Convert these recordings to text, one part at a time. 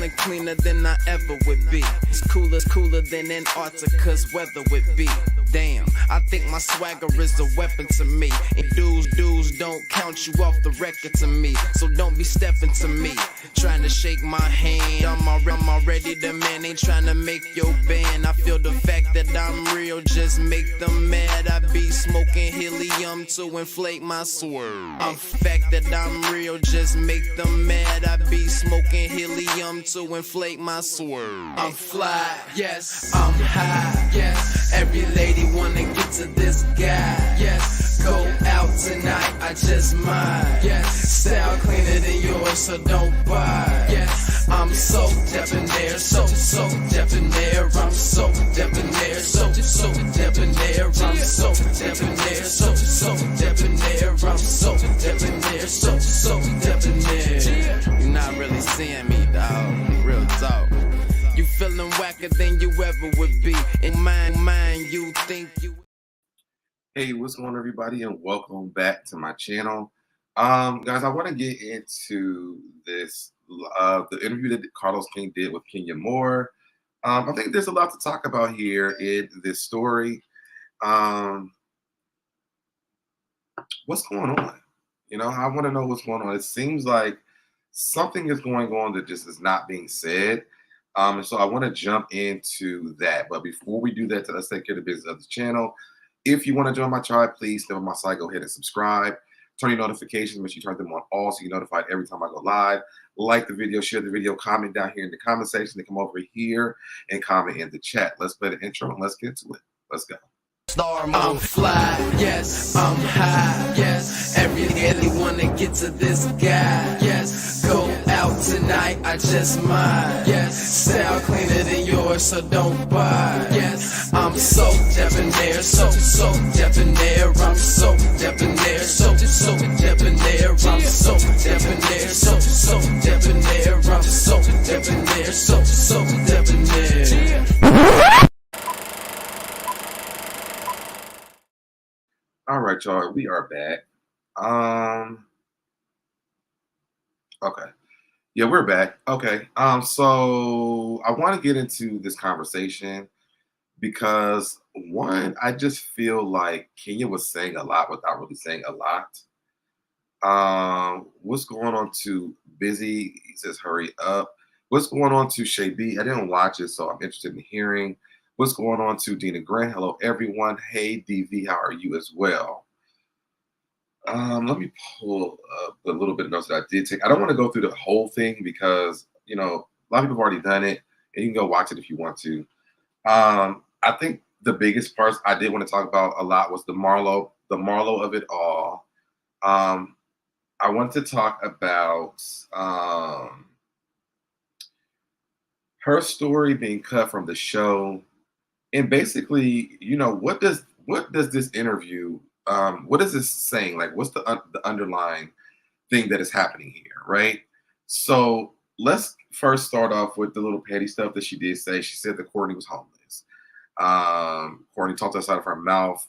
feeling cleaner than I ever would be. It's cooler than Antarctica's weather would be. Damn, I think my swagger is a weapon to me. And dudes don't count you off the record to me. So don't be stepping to me, trying to shake my hand. I'm already the man, ain't trying to make your band. I feel the fact that I'm real just make them mad. I be smoking helium to inflate my swerve. I'm fact that I'm real just make them mad. I be smoking helium to inflate my swerve. I'm fly, yes, I'm high, yes. Every lady wanna get to this guy, yes. Go out tonight, I just might, yes. Style cleaner than yours, so don't buy, yes. I'm so debonair, so debonair. I'm so debonair, so debonair. I'm so debonair, so debonair. I'm so debonair, so debonair. You're not really seeing me, dog. Real talk. You feeling whacker than you ever would be. In mind, you think you. Hey, what's going on, everybody, and welcome back to my channel. Guys, I want to get into this, the interview that Carlos King did with Kenya Moore. I think there's a lot to talk about here in this story. What's going on? You know, I want to know what's going on. It seems like something is going on that just is not being said. And so I want to jump into that. But before we do that, let's take care of the business of the channel. If you want to join my tribe, please stay on my side. Go ahead and subscribe. Turn your notifications. Make sure you turn them on all so you're notified every time I go live. Like the video, share the video, comment down here in the comment section. Then come over here and comment in the chat. Let's play the intro and let's get to it. Let's go. I'm fly, yes, I'm high, yes. Every wanna get to this guy, yes. Go out tonight, I just might, yes. Style cleaner than yours, so don't buy, yes. I'm so debonair, so debonair. I'm so debonair, so debonair. I'm so debonair, so debonair. I'm so debonair, so debonair. All right, y'all, we are back. Okay. Yeah, we're back. Okay. So I want to get into this conversation because one, I just feel like Kenya was saying a lot without really saying a lot. What's going on to Busy? He says, hurry up. What's going on to Shay B? I didn't watch it, so I'm interested in hearing. What's going on to Dina Grant? Hello, everyone. Hey, DV, how are you as well? Let me pull up a little bit of notes that I did take. I don't want to go through the whole thing because, you know, a lot of people have already done it, and you can go watch it if you want to. I think the biggest parts I did want to talk about a lot was the Marlo of it all. I want to talk about her story being cut from the show. And basically, you know, what does this interview, what is this saying? Like, what's the underlying thing that is happening here, right? So let's first start off with the little petty stuff that she did say. She said that Courtney was homeless. Courtney talked outside of her mouth.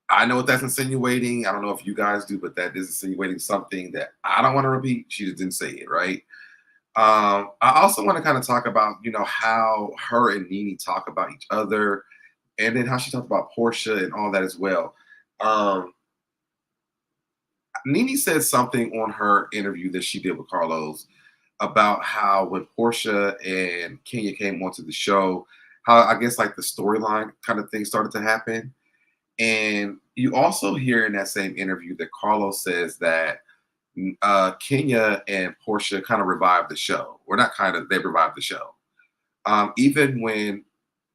I know what that's insinuating. I don't know if you guys do, but that is insinuating something that I don't want to repeat. She just didn't say it, right? I also want to kind of talk about, you know, how her and Nene talk about each other, and then how she talked about Portia and all that as well. Nene said something on her interview that she did with Carlos about how when Portia and Kenya came onto the show, how I guess like the storyline kind of thing started to happen. And you also hear in that same interview that Carlos says that Kenya and Portia kind of revived the show. Or not kind of, they revived the show. Even when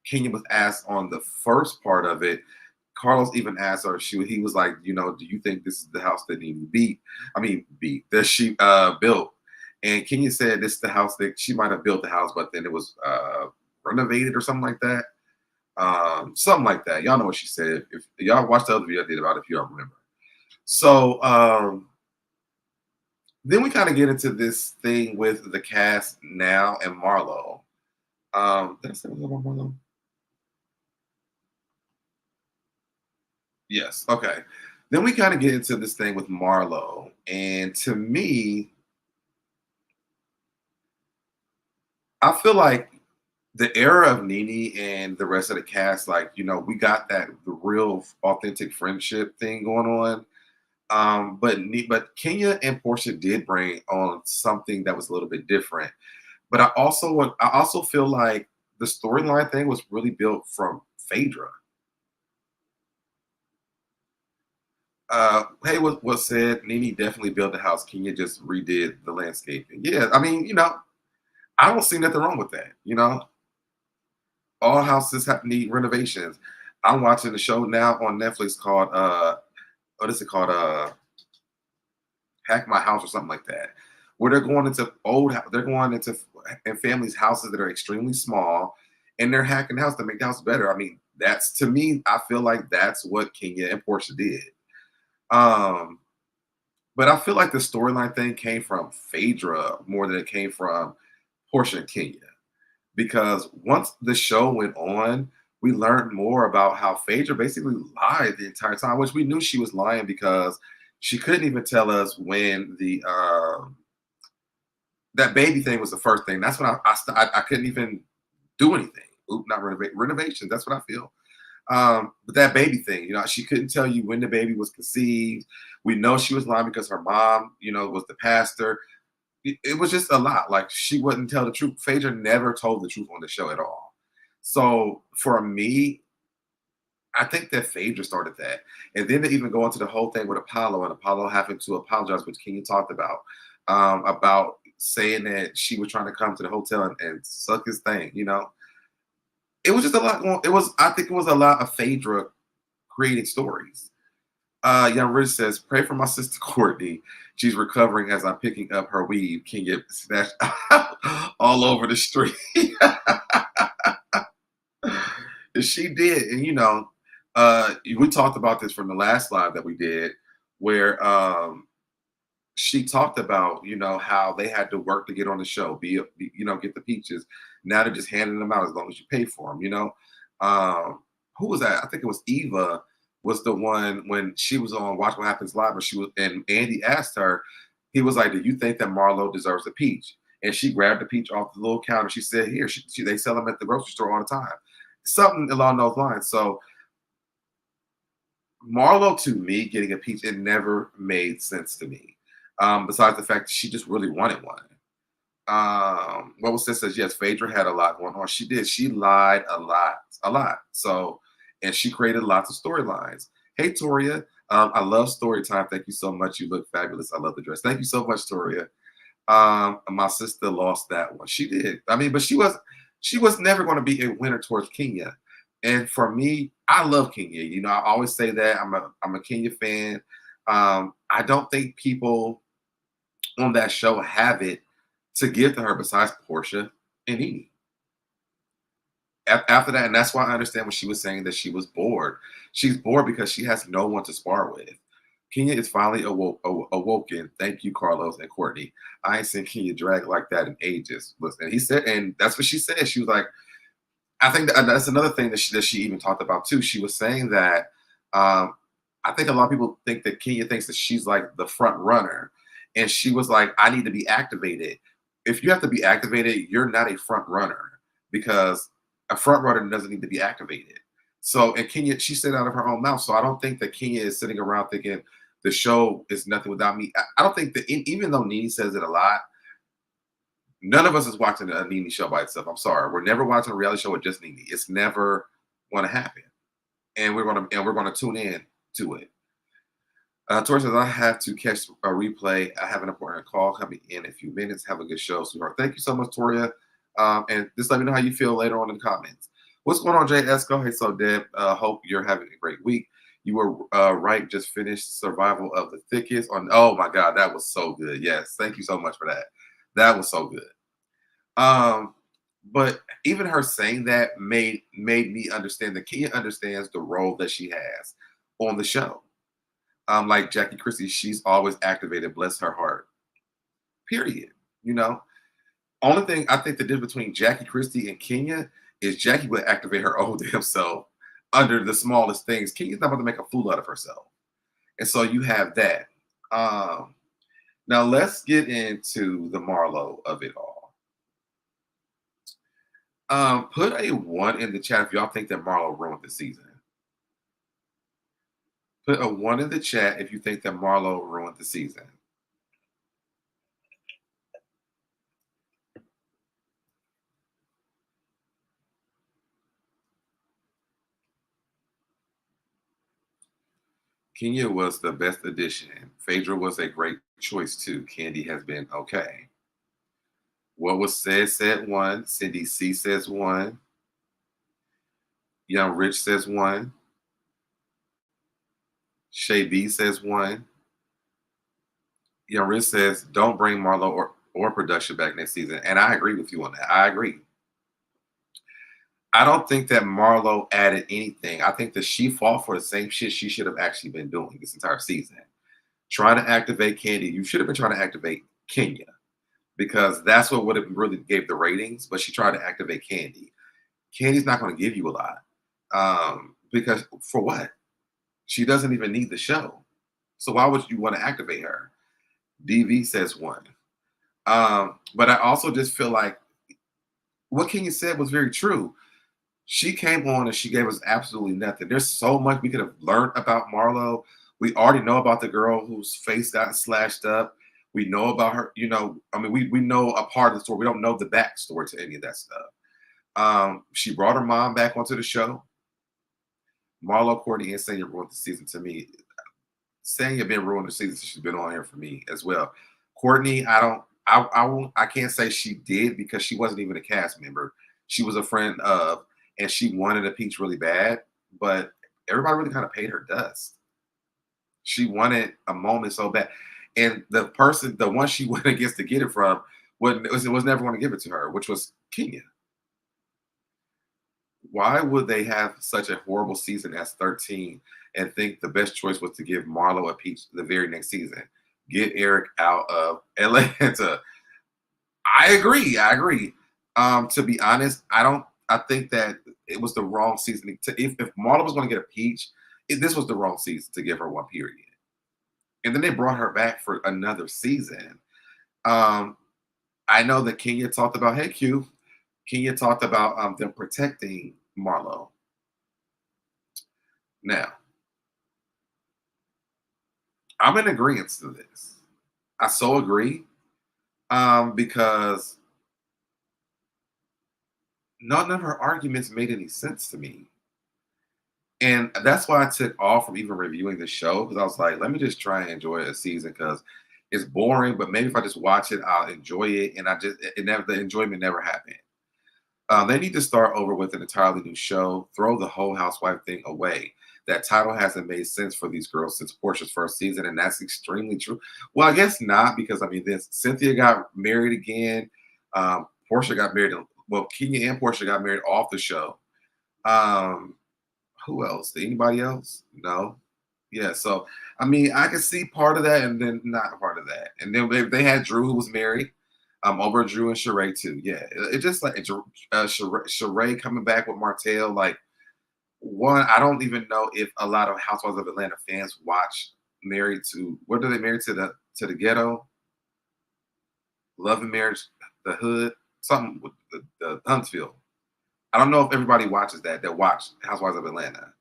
Kenya was asked on the first part of it, Carlos even asked her, he was like, you know, do you think this is the house that that she built? And Kenya said this is the house that she might have built the house, but then it was renovated or something like that. Something like that. Y'all know what she said. If y'all watched the other video I did about it, if you don't remember. So then we kind of get into this thing with the cast now and Marlo. Did I say something about Marlo? Yes. Okay. Then we kind of get into this thing with Marlo. And to me, I feel like the era of Nene and the rest of the cast, like, we got the real authentic friendship thing going on. But Kenya and Portia did bring on something that was a little bit different. But I also feel like the storyline thing was really built from Phaedra. Hey, what said? Nene definitely built the house. Kenya just redid the landscaping. Yeah, I mean, I don't see nothing wrong with that. All houses need renovations. I'm watching the show now on Netflix called what is it called? Hack My House or something like that. Where they're going into they're going into in families' houses that are extremely small, and they're hacking the house to make the house better. I mean, that's to me, I feel like that's what Kenya and Portia did. Um, but I feel like the storyline thing came from Phaedra more than it came from Portia and Kenya. Because once the show went on, we learned more about how Phaedra basically lied the entire time, which we knew she was lying because she couldn't even tell us when the that baby thing was the first thing. That's when I couldn't even do anything. Oop, not renovations. That's what I feel. But that baby thing, she couldn't tell you when the baby was conceived. We know she was lying because her mom, was the pastor. It was just a lot. Like she wouldn't tell the truth. Phaedra never told the truth on the show at all. So for me, I think that Phaedra started that. And then to even go into the whole thing with Apollo and Apollo having to apologize, which Kenya talked about saying that she was trying to come to the hotel and suck his thing, It was just a lot going. I think it was a lot of Phaedra creating stories. Young Rich says, pray for my sister Courtney. She's recovering as I'm picking up her weave. Can get snatched all over the street. And she did. And, we talked about this from the last live that we did, where she talked about, how they had to work to get on the show, get the peaches. Now they're just handing them out as long as you pay for them, Who was that? I think it was Eva was the one when she was on Watch What Happens Live, and Andy asked her, he was like, do you think that Marlo deserves a peach? And she grabbed the peach off the little counter. She said, here, they sell them at the grocery store all the time. Something along those lines. So Marlo, to me, getting a peach, it never made sense to me. Besides the fact that she just really wanted one. What was this? Says yes, Phaedra had a lot going on. She did. She lied a lot. So, and she created lots of storylines. Hey, Toria, I love story time. Thank you so much. You look fabulous. I love the dress. Thank you so much, Toria. My sister lost that one. She did. I mean, but she was never going to be a winner towards Kenya. And for me, I love Kenya. I always say that I'm a Kenya fan. I don't think people on that show have it to give to her besides Portia and Nene. After that, and that's why I understand when she was saying that she was bored. She's bored because she has no one to spar with. Kenya is finally awoken. Thank you, Carlos and Courtney. I ain't seen Kenya drag like that in ages. Listen, he said, and that's what she said. She was like, I think that's another thing that she even talked about too. She was saying that I think a lot of people think that Kenya thinks that she's like the front runner. And she was like, I need to be activated. If you have to be activated, you're not a front runner because a front runner doesn't need to be activated. So, and Kenya, she said out of her own mouth. So I don't think that Kenya is sitting around thinking the show is nothing without me. I don't think that even though Nene says it a lot, none of us is watching a Nene show by itself. I'm sorry. We're never watching a reality show with just Nene. It's never going to happen. And we're going to tune in to it. Tori says, I have to catch a replay. I have an important call coming in a few minutes. Have a good show, sweetheart. Thank you so much, Toria. And just let me know how you feel later on in the comments. What's going on, Jay Esco? Hey, so Deb, hope you're having a great week. You were right. Just finished Survival of the Thickest on. Oh my God, that was so good. Yes, thank you so much for that. That was so good. But even her saying that made me understand that Kenya understands the role that she has on the show. Like Jackie Christie, she's always activated, bless her heart. Period. Only thing I think the difference between Jackie Christie and Kenya is Jackie would activate her own damn self under the smallest things. Kenya's not about to make a fool out of herself. And so you have that. Now let's get into the Marlo of it all. Put a 1 in the chat if y'all think that Marlo ruined the season. Put a 1 in the chat if you think that Marlo ruined the season. Kenya was the best addition. Phaedra was a great choice too. Candy has been okay. What was said 1. Cindy C says 1. Young Rich says 1. Shay B says 1. Young Rich says, don't bring Marlo or production back next season. And I agree with you on that. I agree. I don't think that Marlo added anything. I think that she fought for the same shit she should have actually been doing this entire season. Trying to activate Candy. You should have been trying to activate Kenya because that's what would have really gave the ratings. But she tried to activate Candy. Candy's not going to give you a lot. Because for what? She doesn't even need the show. So why would you want to activate her? DV says 1. But I also just feel like what Kenya said was very true. She came on and she gave us absolutely nothing. There's so much we could have learned about Marlo. We already know about the girl whose face got slashed up. We know about her, we know a part of the story. We don't know the backstory to any of that stuff. She brought her mom back onto the show. Marlo, Courtney, and Sanya ruined the season to me. Sanya been ruined the season since she's been on here for me as well. Courtney, I can't say she did because she wasn't even a cast member. She was a friend of, and she wanted a peach really bad, but everybody really kind of paid her dust. She wanted a moment so bad. And the one she went against to get it from, was never going to give it to her, which was Kenya. Why would they have such a horrible season as 13 and think the best choice was to give Marlo a peach the very next season? Get Eric out of Atlanta. I agree. To be honest, I think that it was the wrong season. If Marlo was going to get a peach, this was the wrong season to give her one, period. And then they brought her back for another season. I know that Kenya talked about, hey, Q. Kenya talked about them protecting Marlo. Now, I'm in agreement to this. I so agree because none of her arguments made any sense to me. And that's why I took off from even reviewing the show because I was like, let me just try and enjoy a season because it's boring, but maybe if I just watch it, I'll enjoy it. And the enjoyment never happened. They need to start over with an entirely new show, throw the whole housewife thing away. That title hasn't made sense for these girls since Portia's first season, and that's extremely true. Well, I guess not, because then Cynthia got married again. Portia got married. Well, Kenya and Portia got married off the show. Who else? Anybody else? No. Yeah. So I can see part of that, and then not part of that. And then they had Drew, who was married. Over Drew and Sheree too. Yeah, it just like Sheree coming back with Martell. Like, one, I don't even know if a lot of Housewives of Atlanta fans watch Married to, what are they married to the Ghetto? Love and Marriage, the Hood, something with the Huntsville. I don't know if everybody watches that watch Housewives of Atlanta.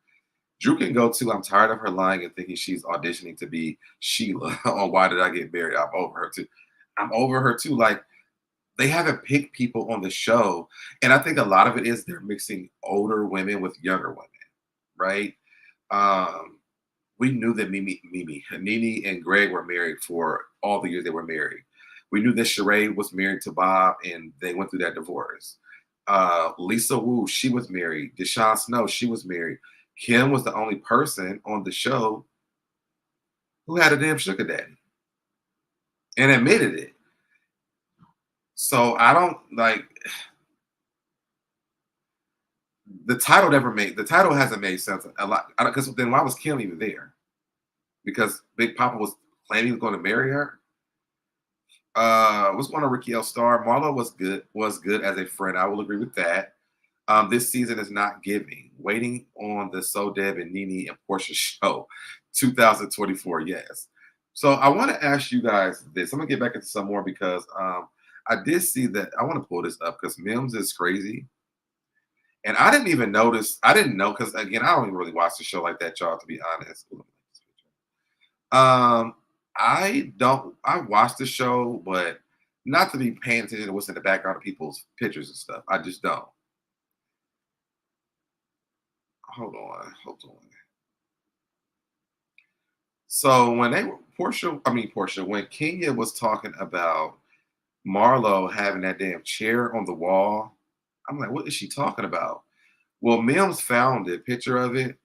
Drew can go to I'm tired of her lying and thinking she's auditioning to be Sheila on Why Did I Get Married? I'm over her too. Like, they haven't picked people on the show. And I think a lot of it is they're mixing older women with younger women, right? We knew that Nene and Greg were married for all the years they were married. We knew that Sheree was married to Bob and they went through that divorce. Lisa Wu, she was married. Deshaun Snow, she was married. Kim was the only person on the show who had a damn sugar daddy and admitted it. So I don't like the title hasn't made sense a lot. Because then why was Kim even there? Because Big Papa was claiming he was going to marry her. What's going on, Ricky L. Star? Marlo was good as a friend. I will agree with that. This season is not giving. Waiting on the SoDeb and Nene and Portia show, 2024. Yes. So I want to ask you guys this. I'm gonna get back into some more because I did see that. I want to pull this up because Mims is crazy. And I didn't even notice. I didn't know because again, I don't even really watch the show like that, y'all. To be honest, um, I don't. I watch the show, but not to be paying attention to what's in the background of people's pictures and stuff. I just don't. Hold on. So when they were Portia, when Kenya was talking about Marlo having that damn chair on the wall, I'm like, what is she talking about? Well, Mims found a picture of it,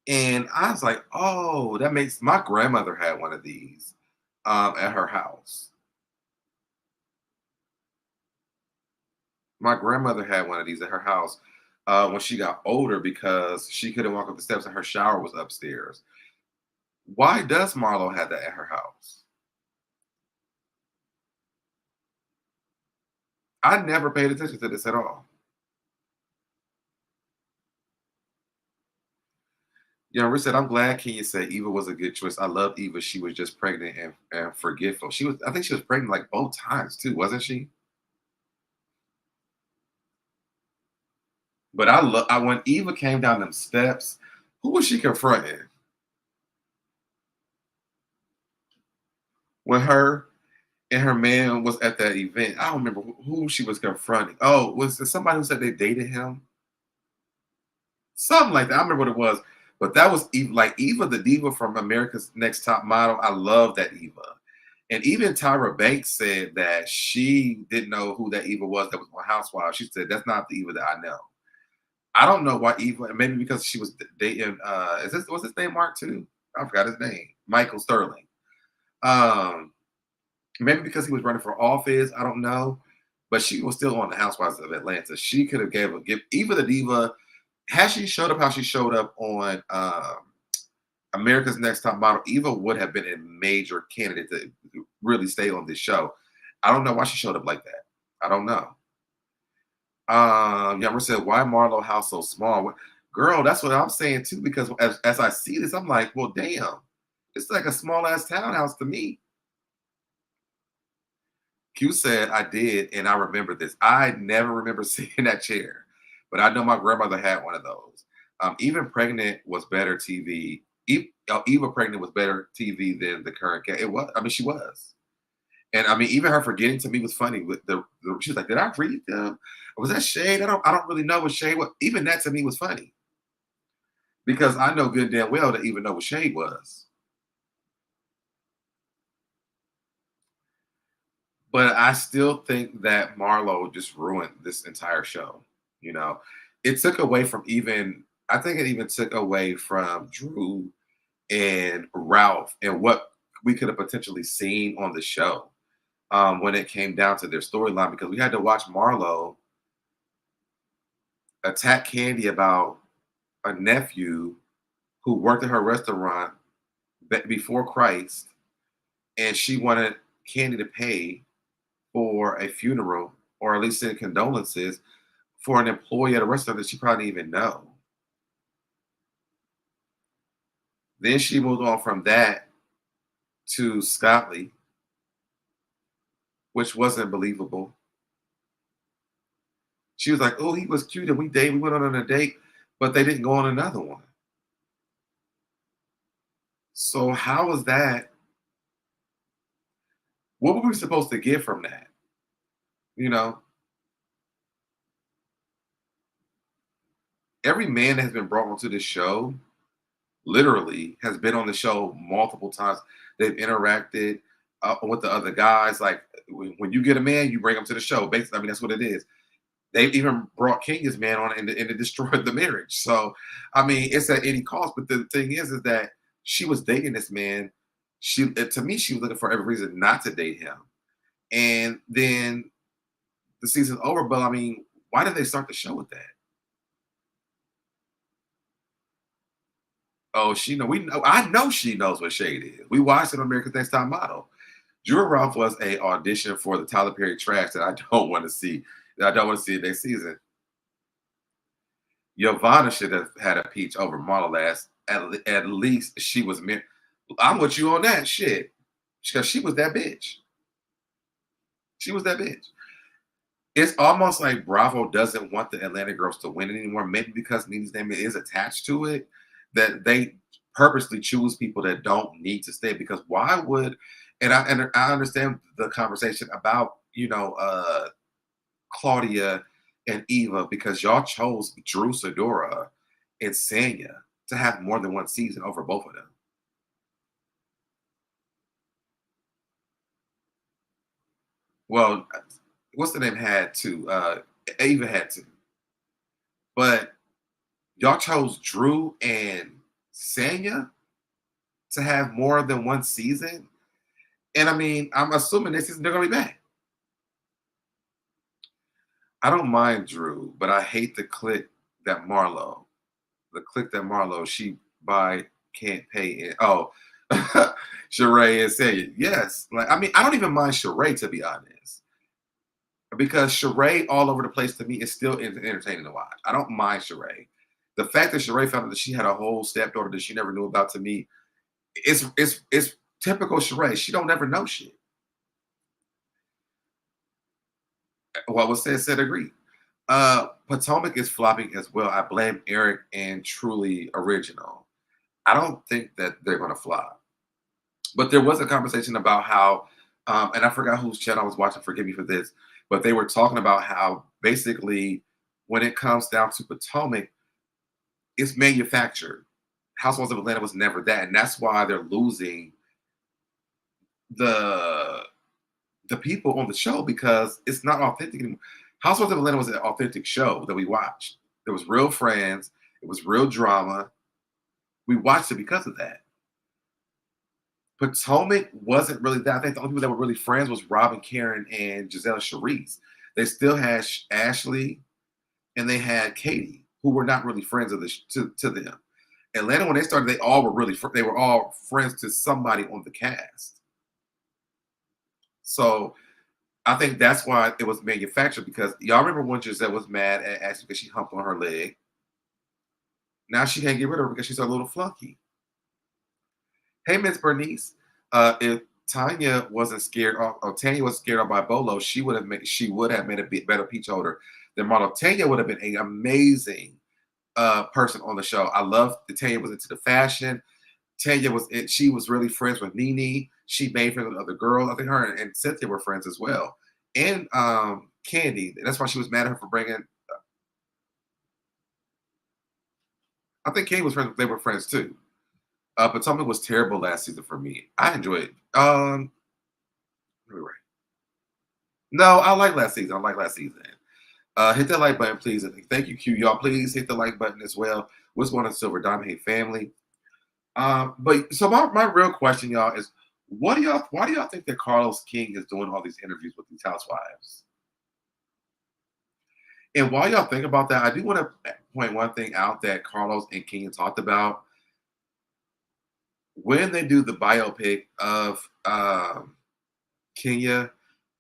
and I was like, oh, that makes my grandmother had one of these at her house. My grandmother had one of these at her house when she got older because she couldn't walk up the steps and her shower was upstairs. Why does Marlo have that at her house? I never paid attention to this at all. Yeah, Rich said, I'm glad Kenya said Eva was a good choice. I love Eva. She was just pregnant and forgetful. I think she was pregnant like both times too, wasn't she? But when Eva came down them steps, who was she confronting? When her and her man was at that event, I don't remember who she was confronting. Oh, was it somebody who said they dated him? Something like that. I remember what it was. But that was Eva, like Eva the diva from America's Next Top Model. I love that Eva. And even Tyra Banks said that she didn't know who that Eva was that was on Housewives. She said, that's not the Eva that I know. I don't know why Eva, maybe because she was dating, what's his name, Mark, too? I forgot his name. Michael Sterling. Um, Maybe because he was running for office. I don't know. But she was still on the Housewives of Atlanta. She could have give Eva the Diva, had she showed up how she showed up on America's Next Top Model, Eva would have been a major candidate to really stay on this show. I don't know why she showed up like that. I don't know. Yammer said, why Marlo house so small? Girl, that's what I'm saying too, because as I see this, I'm like, well, damn, it's like a small ass townhouse to me. Q said, I did, and I remember this. I never remember seeing that chair, but I know my grandmother had one of those. Even pregnant was better TV. Eva pregnant was better TV than the current cast. It was. I mean, she was. And I mean, even her forgetting to me was funny. With she was like, "Did I read them? Was that shade? I don't really know what shade was." Even that to me was funny because I know good and damn well to even know what shade was. But I still think that Marlo just ruined this entire show. You know, it took away from even. I think it even took away from Drew and Ralph and what we could have potentially seen on the show when it came down to their storyline because we had to watch Marlo attack Candy about a nephew who worked at her restaurant before Christ, and she wanted Candy to pay for a funeral or at least send condolences for an employee at a restaurant that she probably didn't even know. Then she moved on from that to Scottley, which wasn't believable. She was like, "Oh, he was cute, and we dated. We went on a date, but they didn't go on another one." So how was that? What were we supposed to get from that? You know, every man that has been brought onto this show literally has been on the show multiple times. They've interacted with the other guys. Like when you get a man, you bring him to the show. Basically, I mean that's what it is. They've even brought Kenya's man on and it destroyed the marriage. So, I mean, it's at any cost. But the thing is that she was dating this man. To me, she was looking for every reason not to date him. And then the season's over. But I mean, why did they start the show with that? Oh, she know. We know. I know she knows what shade is. We watched it on America's Next Top Model. Drew Ralph was a audition for the Tyler Perry trash that I don't want to see. That I don't want to see next season. Giovanna should have had a peach over Marla last. At least she was meant. I'm with you on that shit because she was that bitch. She was that bitch. It's almost like Bravo doesn't want the Atlanta girls to win anymore. Maybe because Nene's name is attached to it, that they purposely choose people that don't need to stay. Because why would? And I understand the conversation about Claudia and Eva because y'all chose Drew Sidora and Sanya to have more than one season over both of them. Well, what's the name had to? Eva had to, but y'all chose Drew and Sanya to have more than one season. And I mean, I'm assuming this season they're gonna be back. I don't mind Drew, but I hate the click that Marlo, she buy can't pay it. Oh, Sheree and Sanya. Yes. Like, I mean, I don't even mind Sheree to be honest. Because Sheree all over the place to me is still entertaining to watch. I don't mind Sheree. The fact that Sheree found out that she had a whole stepdaughter that she never knew about to me, it's typical Sheree. She don't ever know shit. What was said agreed. Potomac is flopping as well. I blame Eric and Truly Original. I don't think that they're gonna flop. But there was a conversation about how, and I forgot whose channel I was watching, forgive me for this, but they were talking about how basically when it comes down to Potomac, it's manufactured. Housewives of Atlanta was never that, and that's why they're losing the the people on the show because it's not authentic anymore. Housewives of Atlanta was an authentic show that we watched. There was real friends, it was real drama. We watched it because of that. Potomac wasn't really that. I think the only people that were really friends was Robin, Karen, and Giselle Charisse. They still had Ashley and they had Katie, who were not really friends of to them. Atlanta, when they started, they all were they were all friends to somebody on the cast. So I think that's why it was manufactured because y'all remember when Giselle was mad at Ashley because she humped on her leg. Now she can't get rid of her because she's a little flunky. Hey, Miss Bernice. If Tanya wasn't scared, or Tanya was scared off by Bolo, she would have made a better peach holder than Marlo. Tanya would have been an amazing person on the show. I love that Tanya was into the fashion. She was really friends with Nene. She made friends with other girls. I think her and Cynthia were friends as well. And Candy. That's why she was mad at her for bringing. I think Candy was friends. They were friends too. Potomac was terrible last season for me. I enjoyed it. Right. No, I like last season. Hit that like button, please. And thank you, Q. Y'all, please hit the like button as well. What's going on, Silver Diamond Hey family? But so my real question, y'all, is why do y'all think that Carlos King is doing all these interviews with these housewives? And while y'all think about that, I do want to point one thing out that Carlos and King talked about. When they do the biopic of Kenya,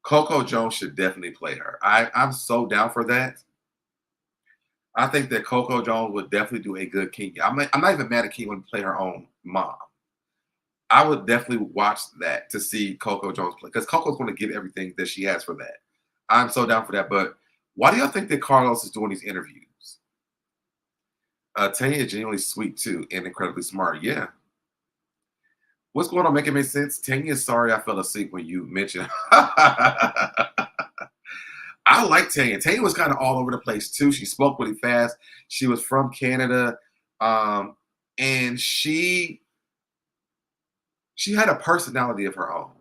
Coco Jones should definitely play her. I'm so down for that. I think that Coco Jones would definitely do a good Kenya. I'm not even mad at Kenya when play her own mom. I would definitely watch that to see Coco Jones play because Coco's going to give everything that she has for that. I'm so down for that. But why do y'all think that Carlos is doing these interviews? Tanya is genuinely sweet too and incredibly smart. Yeah. What's going on? Make it make sense? Tanya, sorry I fell asleep when you mentioned. I like Tanya. Tanya was kind of all over the place too. She spoke really fast. She was from Canada. And she had a personality of her own.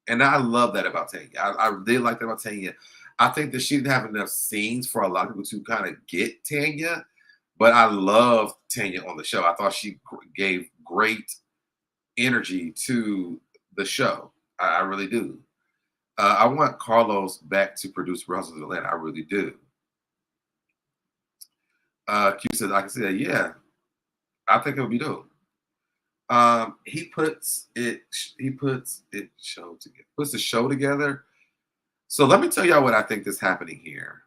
And I love that about Tanya. I really like that about Tanya. I think that she didn't have enough scenes for a lot of people to kind of get Tanya. But I loved Tanya on the show. I thought she gave great energy to the show. I really do. I want Carlos back to produce Real Housewives of Atlanta. I really do. Q says, I can see that. Yeah, I think it would be dope. He puts the show together. So let me tell y'all what I think is happening here.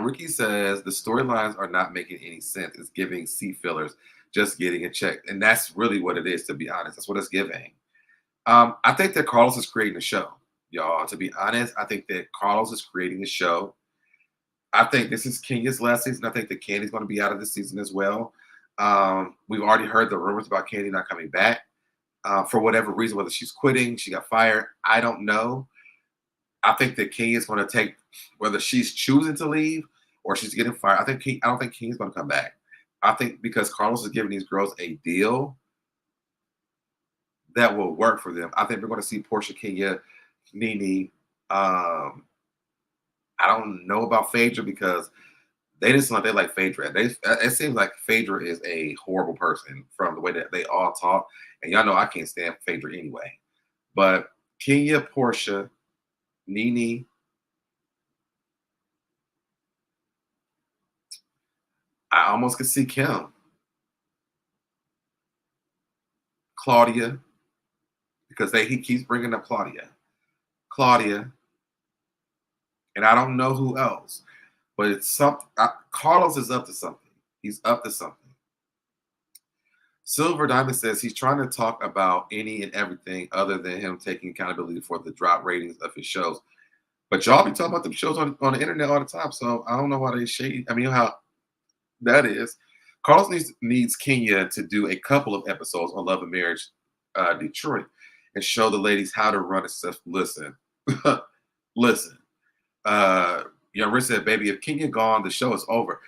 Ricky says the storylines are not making any sense. It's giving seat fillers, just getting a check. And that's really what it is, to be honest. That's what it's giving. I think that Carlos is creating a show. y'all. To be honest, I think that Carlos is creating the show. I think this is Kenya's last season. I think that Candy's going to be out of this season as well. We've already heard the rumors about Candy not coming back for whatever reason, whether she's quitting, she got fired. I don't know. I think that Kenya's going to take, whether she's choosing to leave or she's getting fired. I don't think Kenya's going to come back. I think because Carlos is giving these girls a deal that will work for them. I think we're going to see Portia, Kenya, Nene. I don't know about Phaedra because they didn't seem like they like Phaedra. It seems like Phaedra is a horrible person from the way that they all talk. And y'all know I can't stand Phaedra anyway. But Kenya, Portia, Nene, I almost could see Kim, Claudia, because he keeps bringing up Claudia, and I don't know who else, but it's something. Carlos is up to something. He's up to something. Silver Diamond says he's trying to talk about any and everything other than him taking accountability for the drop ratings of his shows. But y'all be talking about them shows on the internet all the time, so I don't know why they shady. I mean, you know how that is. Carlos needs Kenya to do a couple of episodes on Love and Marriage Detroit and show the ladies how to run a stuff. Listen, listen. Young Rich said, baby, if Kenya gone, the show is over.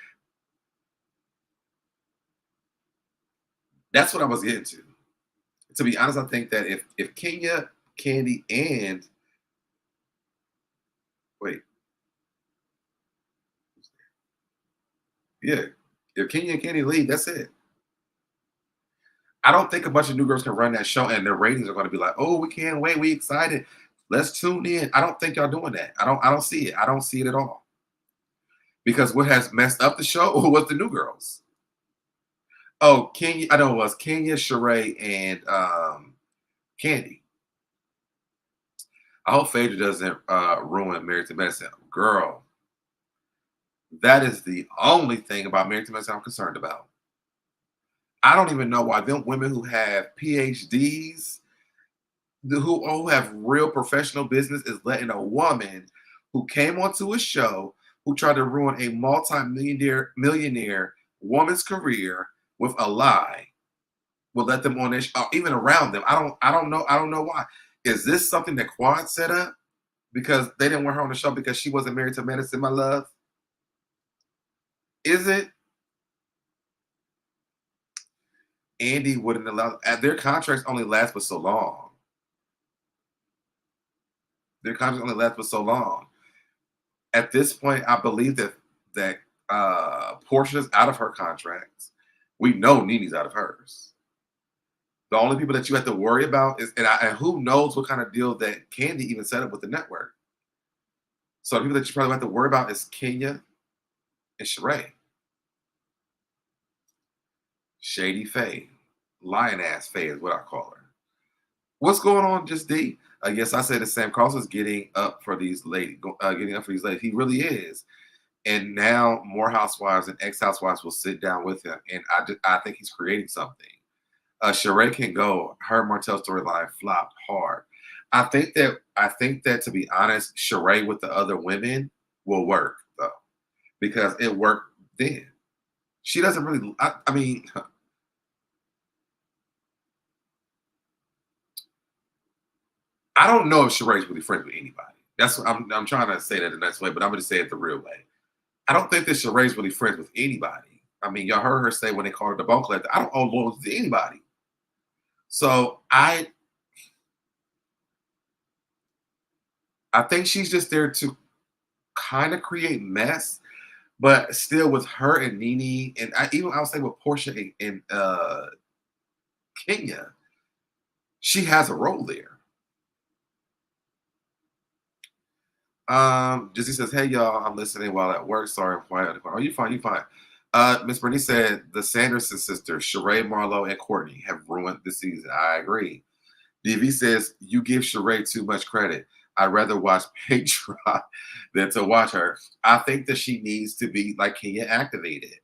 That's what I was getting to. To be honest, I think that if Kenya, Candy, and wait, yeah, if Kenya and Candy leave, that's it. I don't think a bunch of new girls can run that show and their ratings are going to be like, oh, we can't wait, we excited. Let's tune in. I don't think y'all doing that. I don't see it. I don't see it at all. Because what has messed up the show was the new girls. Oh, Kenya, I know it was Kenya, Sheree, and Candy. I hope Phaedra doesn't ruin Married to Medicine. Girl, that is the only thing about Married to Medicine I'm concerned about. I don't even know why them women who have PhDs, who have real professional business, is letting a woman who came onto a show who tried to ruin a millionaire woman's career with a lie will let them on this, even around them. I don't know why. Is this something that Quad set up? Because they didn't want her on the show because she wasn't married to Medicine, my love? Is it? Andy wouldn't allow, their contracts only last for so long. Their contracts only last for so long. At this point, I believe that Portia's out of her contracts. We know Nene's out of hers. The only people that you have to worry about is, and who knows what kind of deal that Candy even set up with the network. So the people that you probably have to worry about is Kenya and Sheree. Shady Faye. Lion ass Faye is what I call her. What's going on, Just D? Yes, I say the same. Carlos is getting up for these ladies. He really is. And now more housewives and ex-housewives will sit down with him. And I think he's creating something. Sheree can go. Her Martell storyline flopped hard. I think that to be honest, Sheree with the other women will work though, because it worked then. She doesn't really. I mean, I don't know if Sheree's really friends with anybody. That's what I'm trying to say that the next way, but I'm going to say it the real way. I don't think that Sheree's really friends with anybody. I mean, y'all heard her say when they called her the bone collector, I don't owe loyalty to anybody. So I think she's just there to kind of create mess, but still with her and Nene, and I'll say with Portia and Kenya, she has a role there. Jizzy says, hey y'all, I'm listening while at work. Sorry, I'm quiet. Oh, you fine, you fine. Miss Bernice said the Sanderson sisters, Sheree, Marlo, and Courtney have ruined the season. I agree. DV says you give Sheree too much credit. I'd rather watch Patreon than to watch her. I think that she needs to be like Kenya activated.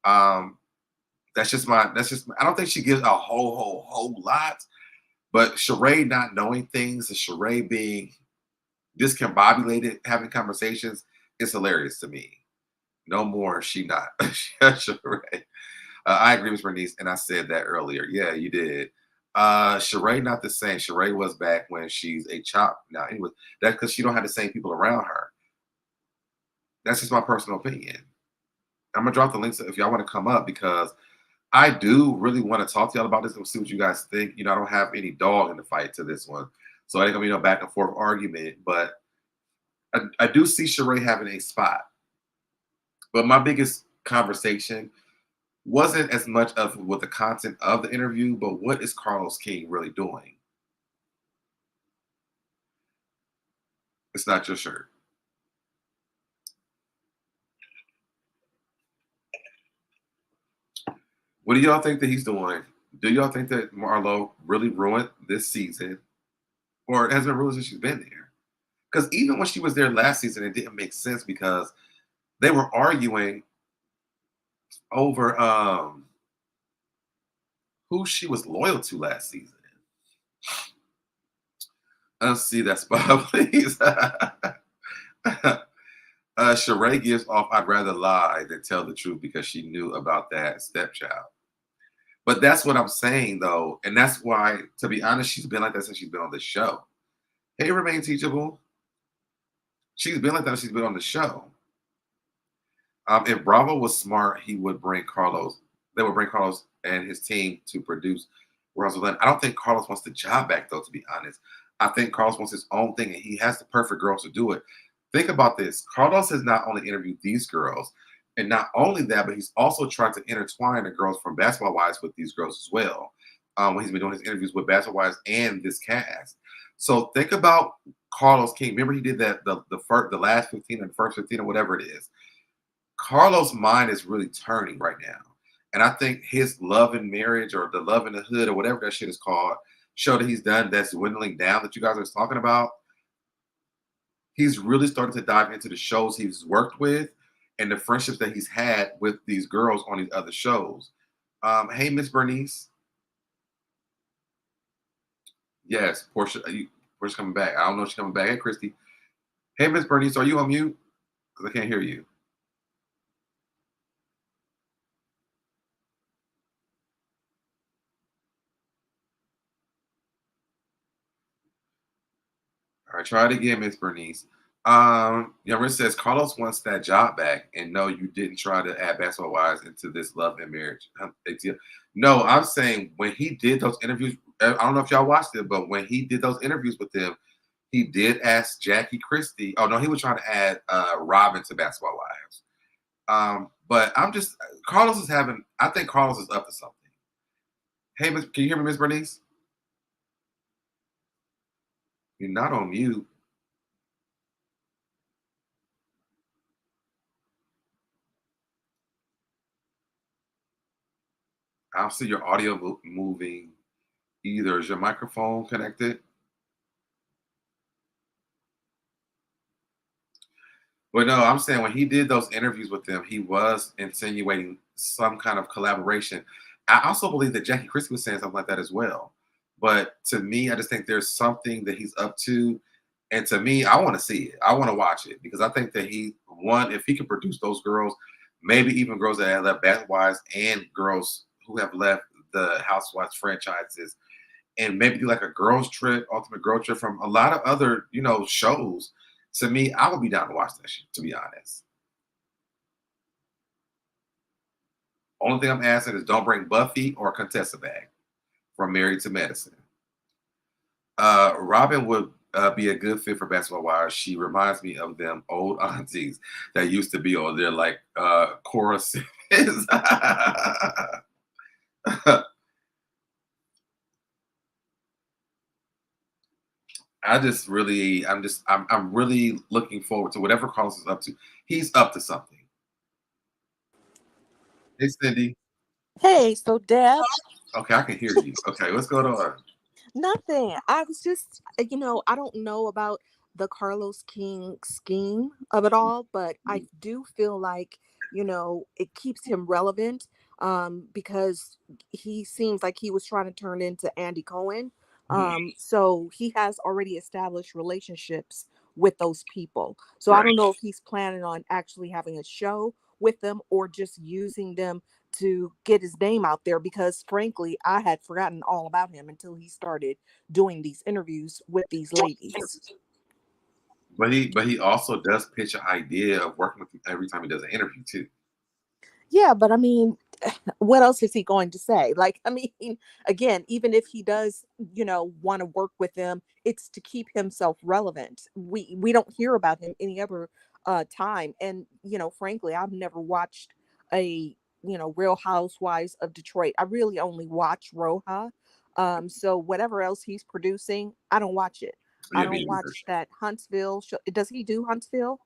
I don't think she gives a whole lot, but Sheree not knowing things and Sheree being discombobulated having conversations. It's hilarious to me. No more, she not. Sheree. I agree with Bernice, and I said that earlier. Yeah, you did. Sheree not the same. Sheree was back when she's a chop now. Anyway, that's because she don't have the same people around her. That's just my personal opinion. I'm gonna drop the links if y'all want to come up because I do really want to talk to y'all about this and see what you guys think. I don't have any dog in the fight to this one, so I ain't gonna be no back and forth argument. But I do see Sheree having a spot. But my biggest conversation wasn't as much of with the content of the interview, but what is Carlos King really doing? It's not your shirt. What do y'all think that he's doing? Do y'all think that Marlo really ruined this season, or it has been ruined since she's been there? Because even when she was there last season, it didn't make sense because they were arguing over who she was loyal to last season. Let's see that spot, please. Sheree gives off, I'd rather lie than tell the truth because she knew about that stepchild. But that's what I'm saying, though. And that's why, to be honest, she's been like that since she's been on the show. Hey, Remain Teachable. She's been like that since she's been on the show. If Bravo was smart, he would bring Carlos. They would bring Carlos and his team to produce Rosalind. I don't think Carlos wants the job back, though, to be honest. I think Carlos wants his own thing, and he has the perfect girls to do it. Think about this. Carlos has not only interviewed these girls, and not only that, but he's also tried to intertwine the girls from Basketball Wives with these girls as well. When he's been doing his interviews with Basketball Wives and this cast. So think about Carlos King. Remember he did that the last 15 and the first 15 or whatever it is. Carlos' mind is really turning right now. And I think his love and marriage or the love in the hood or whatever that shit is called, show that he's done that's dwindling down that you guys are talking about. He's really starting to dive into the shows he's worked with and the friendships that he's had with these girls on these other shows. Hey, Miss Bernice. Yes, Portia. Portia's coming back. I don't know if she's coming back. Hey, Christy. Hey, Miss Bernice, are you on mute? Because I can't hear you. All right, try it again, Miss Bernice. Rich says Carlos wants that job back, and no, you didn't try to add Basketball Wives into this love and marriage. No, I'm saying when he did those interviews, I don't know if y'all watched it, but when he did those interviews with them, he did ask Jackie Christie. Oh no, he was trying to add Robin to Basketball Wives. But I'm just Carlos is having. I think Carlos is up to something. Hey, can you hear me, Miss Bernice? You're not on mute. I see your audio moving. Either is your microphone connected? Well, no, I'm saying when he did those interviews with them, he was insinuating some kind of collaboration. I also believe that Jackie Christie was saying something like that as well. But to me, I just think there's something that he's up to. And to me, I want to see it. I want to watch it because I think that if he can produce those girls, maybe even girls that have left Bath Wives and girls who have left the Housewives franchises, and maybe do like a girls trip, ultimate girl trip from a lot of other, shows. To me, I would be down to watch that shit, to be honest. Only thing I'm asking is don't bring Buffy or Contessa back from Married to Medicine. Robin would be a good fit for Basketball Wives. She reminds me of them old aunties that used to be on there, like Cora Simmons. I'm really looking forward to whatever Carlos is up to. He's up to something. Hey, Cindy. Hey, so Deb, Okay, I can hear you. Okay, what's going on? nothing. I was just, I don't know about the Carlos King scheme of it all, but I do feel like, it keeps him relevant because he seems like he was trying to turn into Andy Cohen. So he has already established relationships with those people. So I Right. don't know if he's planning on actually having a show with them or just using them to get his name out there, because frankly, I had forgotten all about him until he started doing these interviews with these ladies. But he also does pitch an idea of working with you every time he does an interview too. Yeah, but I mean, what else is he going to say? Like, I mean, again, even if he does, want to work with them, it's to keep himself relevant. We don't hear about him any other time. And, frankly, I've never watched a, Real Housewives of Detroit. I really only watch Roja. So whatever else he's producing, I don't watch it. I Yeah, don't me either. watch that Huntsville show. Does he do Huntsville?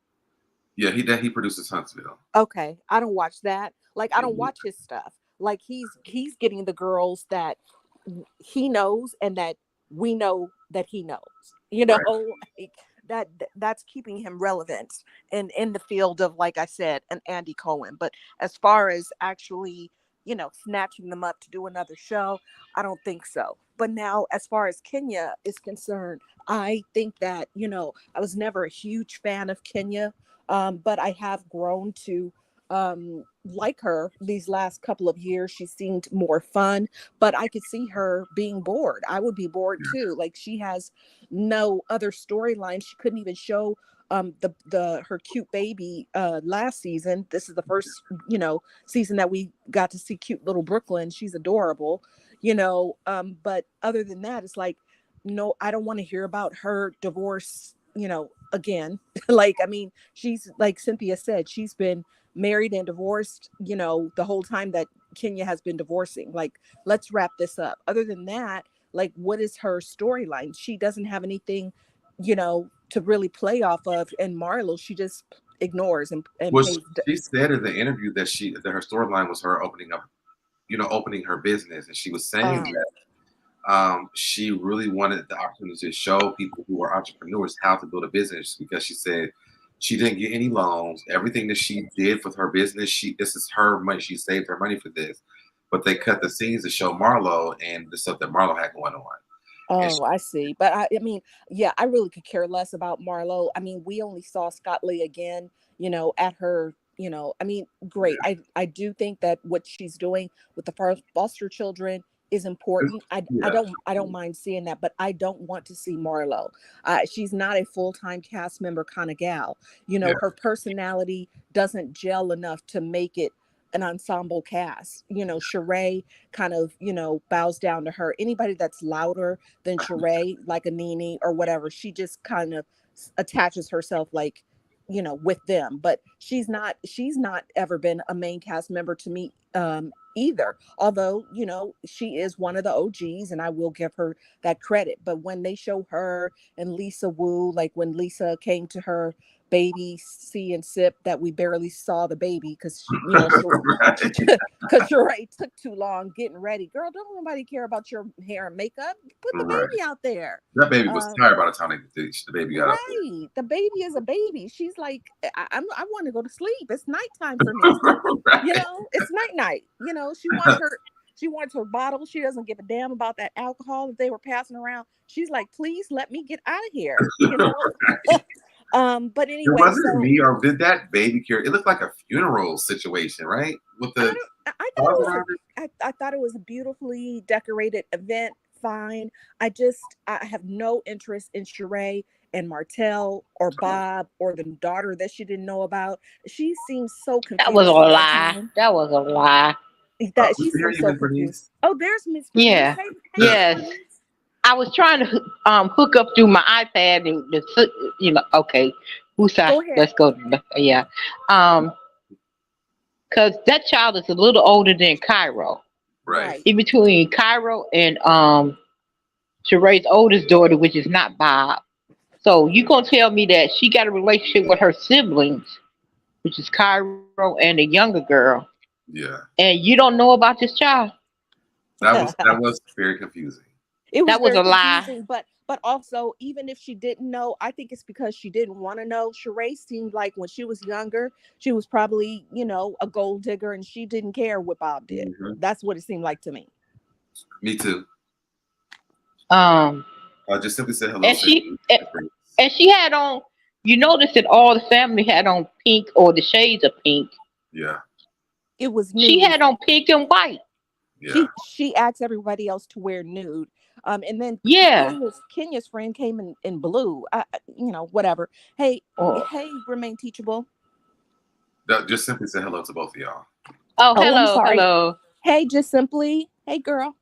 Yeah, he produces Huntsville. Okay, I don't watch that. Like, I Yeah, don't watch his stuff. Like, he's getting the girls that he knows and that we know that he knows. right. Like, that's keeping him relevant in the field of, like I said, an Andy Cohen. But as far as actually, snatching them up to do another show, I don't think so. But now, as far as Kenya is concerned, I think that, I was never a huge fan of Kenya, but I have grown to like her these last couple of years. She seemed more fun, but I could see her being bored. I would be bored too. Like, she has no other storyline. She couldn't even show the her cute baby last season. This is the first, season that we got to see cute little Brooklyn. She's adorable, but other than that, it's like, no, I don't want to hear about her divorce, again. Like, I mean, she's, like Cynthia said, she's been married and divorced, the whole time that Kenya has been divorcing. Like, let's wrap this up. Other than that, like, what is her storyline? She doesn't have anything, to really play off of. And Marlo, she just ignores and Well, pays. she said in the interview that her storyline was her opening her business, and she was saying Um, that she really wanted the opportunity to show people who are entrepreneurs how to build a business, because she said she didn't get any loans. Everything that she did with her business, this is her money. She saved her money for this, but they cut the scenes to show Marlo and the stuff that Marlo had going on. And Oh, I see. But I mean, yeah, I really could care less about Marlo. I mean, we only saw Scott Lee again, at her, I mean, great. I do think that what she's doing with the foster children is important. yeah, I don't mind seeing that, but I don't want to see Marlo. She's not a full-time cast member kind of gal. yeah, Her personality doesn't gel enough to make it an ensemble cast. Sheree kind of, bows down to her. Anybody that's louder than Sheree, like a Nene or whatever, she just kind of attaches herself, like, with them. But she's not ever been a main cast member to me, either. Although, she is one of the OGs and I will give her that credit. But when they show her and Lisa Wu, like when Lisa came to her baby see and sip, that we barely saw the baby because right. because Sheree took too long getting ready. Girl, don't nobody care about your hair and makeup. Put the Right. baby out there. That baby was tired by the time the baby got up there. Right. The baby is a baby. She's like, I want to go to sleep. It's nighttime for me. Right. It's night. She wants her bottle. She doesn't give a damn about that alcohol that they were passing around. She's like, please let me get out of here. But It anyway, wasn't so me, or did that baby carry? It looked like a funeral situation, right? With the I thought it was a beautifully decorated event. Fine. I have no interest in Sheree and Martell or Bob or the daughter that she didn't know about. She seems so That was confused a all the lie. time. That was a lie. That we she can hear seems you, so Miss Bernice. confused. Oh, there's Miss Bernice. Yeah. Hey, Miss Yes. Bernice. I was trying to hook up through my iPad and okay. Go ahead. Let's go. Yeah. Cause that child is a little older than Cairo. Right. In between Cairo and Sheree's oldest daughter, which is not Bob. So you gonna tell me that she got a relationship with her siblings, which is Cairo and a younger girl, Yeah. and you don't know about this child? That was very confusing. It was That was very a lie. confusing, but also, even if she didn't know, I think it's because she didn't want to know. Sheree seemed like when she was younger, she was probably, a gold digger and she didn't care what Bob did. Mm-hmm. That's what it seemed like to me. Me too. Um, I just simply said hello. and she had on you notice that all the family had on pink or the shades of pink. Yeah. It was She nude. had on pink and white. Yeah. She asked everybody else to wear nude. And then Yeah. Kenya's friend came in blue. Whatever. Hey, Oh, Remain Teachable. Just simply say hello to both of y'all. oh, Oh, I'm hello, sorry. hello. Hey, just simply. Hey, girl.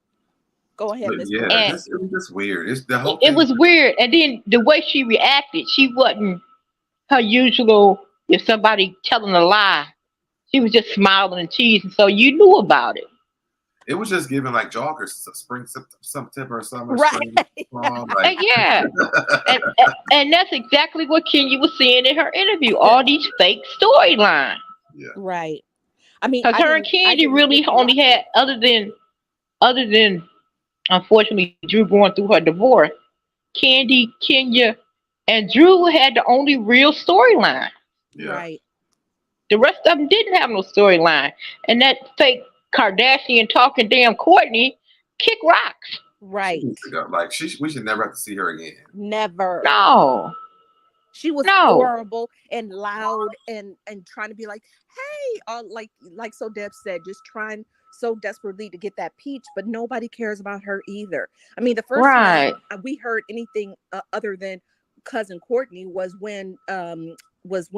Go ahead, But Miss yeah, Remain And it was Teachable. just weird. It's the whole it thing. was weird. And then the way she reacted, she wasn't her usual. If somebody telling a lie, she was just smiling and teasing, so you knew about it. It was just giving like joggers, spring, September, summer, Right. spring, fall. And Like, yeah, and that's exactly what Kenya was saying in her interview. All these fake storylines. yeah, Right. I mean, Because her and I Candy didn't really get to only watch it. had, other than unfortunately Drew going through her divorce, Candy, Kenya, and Drew had the only real storyline. yeah. Right. The rest of them didn't have no storyline. And that fake Kardashian talking damn Courtney kick rocks. She Right. needs to go. Like, we should never have to see her again. Never. No, She was no. horrible and loud and trying to be like, hey, like so Deb said, just trying so desperately to get that peach, but nobody cares about her either. I mean, the first time Right. we heard anything other than cousin Courtney was when what's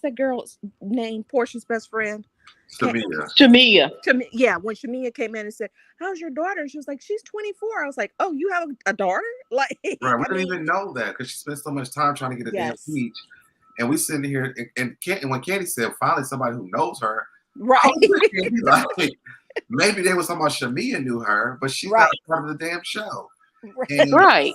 that girl's name? Portia's best friend. Samia. Tamia. Yeah, when Shamia came in and said, "How's your daughter?" And she was like, "She's 24." I was like, "Oh, you have a daughter?" Like, Right. We I didn't mean, even know that because she spent so much time trying to get a damn yes, peach. And we sitting here and when Candy said finally somebody who knows her, I right, was thinking, like, maybe they was talking about Shamia knew her, but she's not right, a part of the damn show. right, And Right.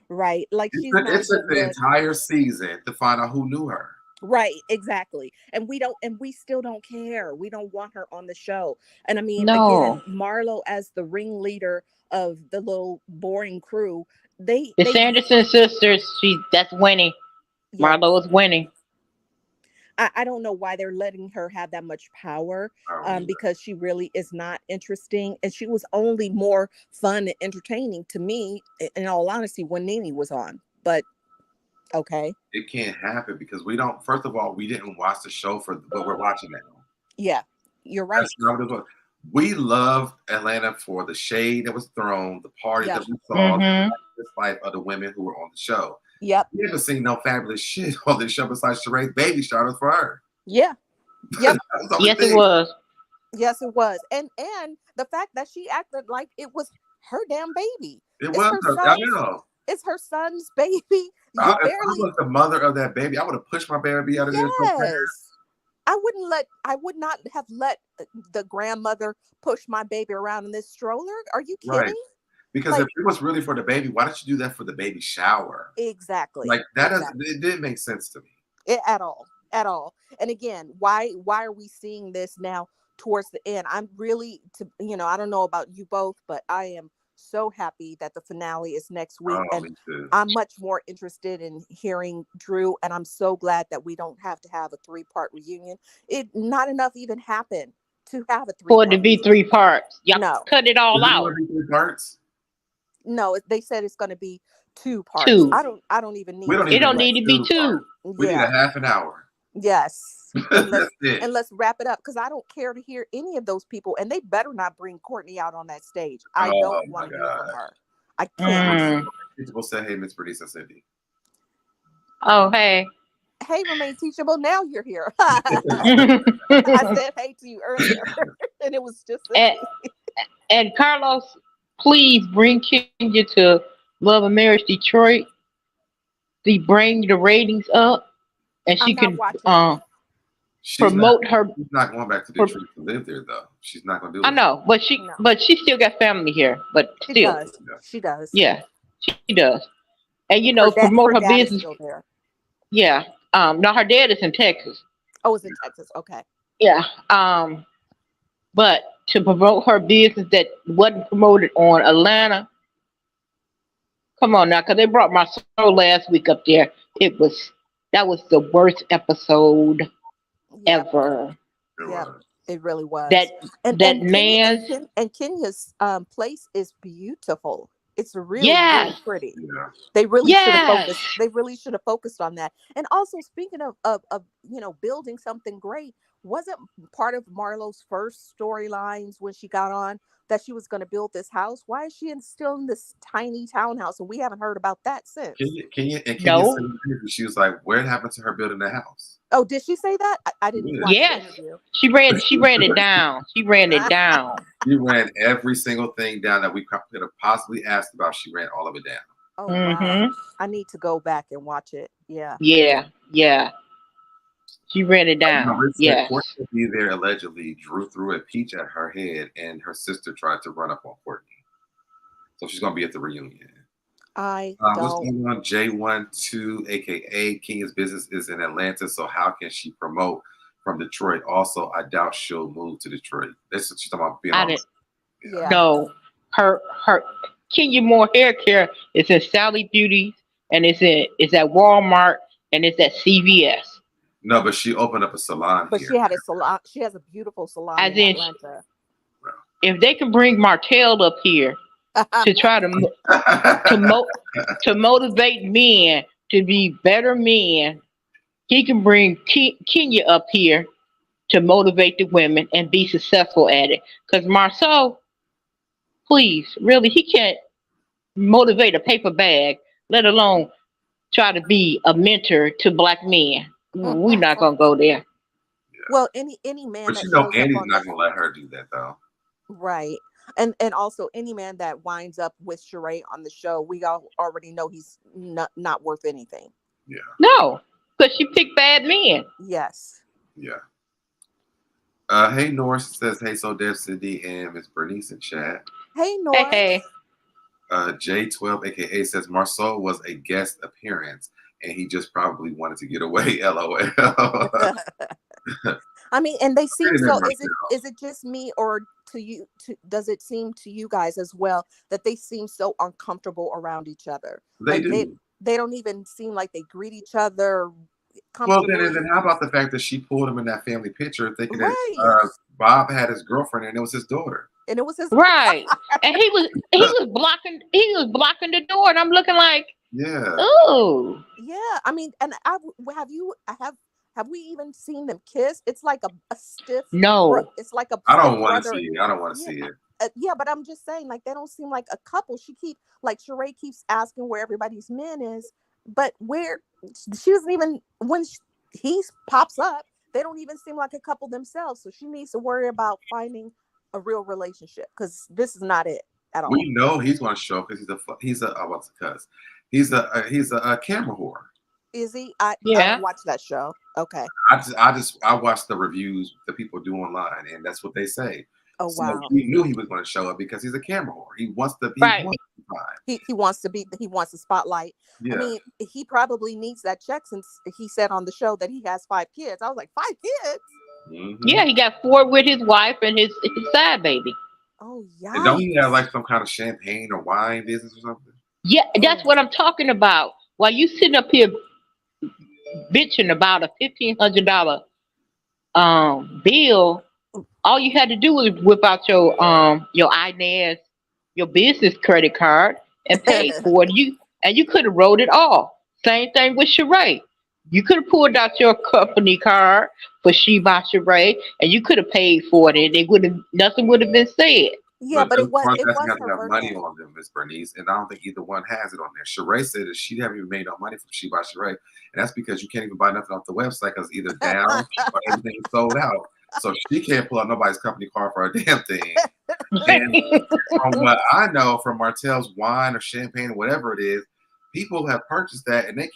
right. Like it she's took, not it a took good the look. entire season to find out who knew her. Right, exactly. And we still don't care. We don't want her on the show. And I mean, again, No. Marlo as the ringleader of the little boring crew, they The they Sanderson sisters, that's winning. yes. Marlo is winning. I don't know why they're letting her have that much power, I don't either. because she really is not interesting. And she was only more fun and entertaining to me, in all honesty, when Nene was on. But okay. It can't happen because we don't. First of all, we didn't watch the show for what we're watching now. Yeah, you're right. That's not what it was. We loved Atlanta for the shade that was thrown, the party Yeah. that we saw, Mm-hmm. the life of the women who were on the show. Yep. We haven't seen no fabulous shit on this show besides Sheree's baby showers for her. Yeah. Yep. That was the only Yes, it thing. was. Yes, it was. And the fact that she acted like it was her damn baby. It It's was her her. I son's. know. It's her son's baby. If You I barely. was the mother of that baby, I would have pushed my baby out of there. So fast. Yes. I would not have let the grandmother push my baby around in this stroller. Are you Right. kidding? Because Like, if it was really for the baby, why didn't you do that for the baby shower? exactly. Like that Exactly. it didn't make sense to me. At all. And again, why are we seeing this now towards the end? I'm really I don't know about you both, but I am so happy that the finale is next week, Oh, and me too. I'm much more interested in hearing Drew, and I'm so glad that we don't have to have a 3-part reunion. It not enough even happened to have a For it to 3-part be reunion. 3 parts. Y'all No. cut it Is all it out. going to be 3 parts? No, they said it's going to be 2 parts. 2. I don't even We need don't It even don't need need to be 2 2. parts. We need Yeah. a half an hour. Yes. And That's it. let's wrap it up, because I don't care to hear any of those people, and they better not bring Courtney out on that stage. I Oh don't my want to hear from God. her. I can't. Mm. People say, "Hey, Miss Bernice and Cindy." Oh, hey. Hey, Remain Teachable, now you're here. I said hey to you earlier, and it was just and, simply. and Carlos, please bring Kenya to Love and Marriage Detroit to bring the ratings up, and I'm she not can watching promote her. She's not going back to Detroit to live there, though. She's not going to do I it. know, but she No. still got family here. But She still, does. She does. yeah, she does. And Her promote her dad is business. still there. Yeah. No, her dad is in Texas. Oh, it's in Texas. Okay. Yeah. But to promote her business that wasn't promoted on Atlanta. Come on now, because they brought my soul last week up there. That was the worst episode Yeah. ever. Yeah. It really was. That And that Kenya, man's and Kenya's place is beautiful. It's really, really Yes, pretty. Yeah. They really should have yes. focused. They really should have focused on that. And also, speaking of building something great, wasn't part of Marlo's first storylines when she got on that she was going to build this house? Why is she still in this tiny townhouse and we haven't heard about that since? Can you say No. she was like, what happened to her building the house? Oh, did she say that? I didn't Yeah. watch the Yes. interview. She ran it down. She ran it down. You ran every single thing down that we could have possibly asked about. She ran all of it down. Oh wow, Mm-hmm. I need to go back and watch it. Yeah. Yeah, yeah. She ran it down. Rick said Yes. Courtney B there allegedly threw a peach at her head, and her sister tried to run up on Courtney. So she's gonna be at the reunion. I What's don't. going on? J12, aka Kenya's business is in Atlanta, so how can she promote from Detroit? Also, I doubt she'll move to Detroit. This is she's talking about being I on. didn't Yeah. know her Kenya Moore hair care is in Sally Beauty and it's at Walmart and it's at CVS. No, but she opened up a salon But here. she had a salon. She has a beautiful salon As in in, Atlanta. if they can bring Martell up here to try to motivate men to be better men, he can bring Kenya up here to motivate the women and be successful at it. Because Marceau, please, really, he can't motivate a paper bag, let alone try to be a mentor to black men. We're not gonna go there. Well, any man But that you know, shows up Andy's on not gonna let her do that though. right, and also any man that winds up with Sheree on the show, we all already know he's not worth anything. Yeah. No, because she picked bad men. Yes. Yeah. Hey Norris says, hey, SoDebNair and Miss Bernice in chat. Hey, Norris. Hey. J12, aka says Marceau was a guest appearance and he just probably wanted to get away. LOL. I mean, and they seem Hey, so. Marcel. Is it just me, or to you? Does it seem to you guys as well that they seem so uncomfortable around each other? They do. They don't even seem like they greet each other. Well, then how about the fact that she pulled him in that family picture, thinking that Bob had his girlfriend and it was his daughter, and it was his right, and he was blocking the door, and I'm looking like, yeah, oh, yeah. I mean, and have we even seen them kiss? It's like a stiff. no, it's like a. I don't want to see it. I don't want to see it. Yeah, but I'm just saying, like, they don't seem like a couple. Sheree keeps asking where everybody's man is, but where she doesn't even, when he pops up, they don't even seem like a couple themselves. So she needs to worry about finding a real relationship, because this is not it at all. We know he's going to show because he's a what's the cuss? He's a camera whore. Is he? I don't watch that show. Okay. I watched the reviews that people do online, and that's what they say. Oh wow! So we knew he was going to show up because he's a camera whore. He wants to be. Right. He wants to be. He wants the spotlight. Yeah. I mean, he probably needs that check since he said on the show that he has 5 kids. I was like, 5 kids? Mm-hmm. Yeah, he got 4 with his wife and his side baby. Oh yeah. And don't he have like some kind of champagne or wine business or something? Yeah, that's what I'm talking about. While you sitting up here bitching about a $1,500 bill, all you had to do was whip out your INAS, your business credit card, and pay for it. You could have wrote it off. Same thing with Sheree. You could have pulled out your company card for She by Sheree, and you could have paid for it, and nothing would have been said. Yeah, but it was have her money on them, Miss Bernice, and I don't think either one has it on there. Sheree said that she haven't even made no money from She by Sheree, and that's because you can't even buy nothing off the website because either down or everything is sold out. So she can't pull out nobody's company card for a damn thing. And from what I know from Martell's wine or champagne or whatever it is, people have purchased that and they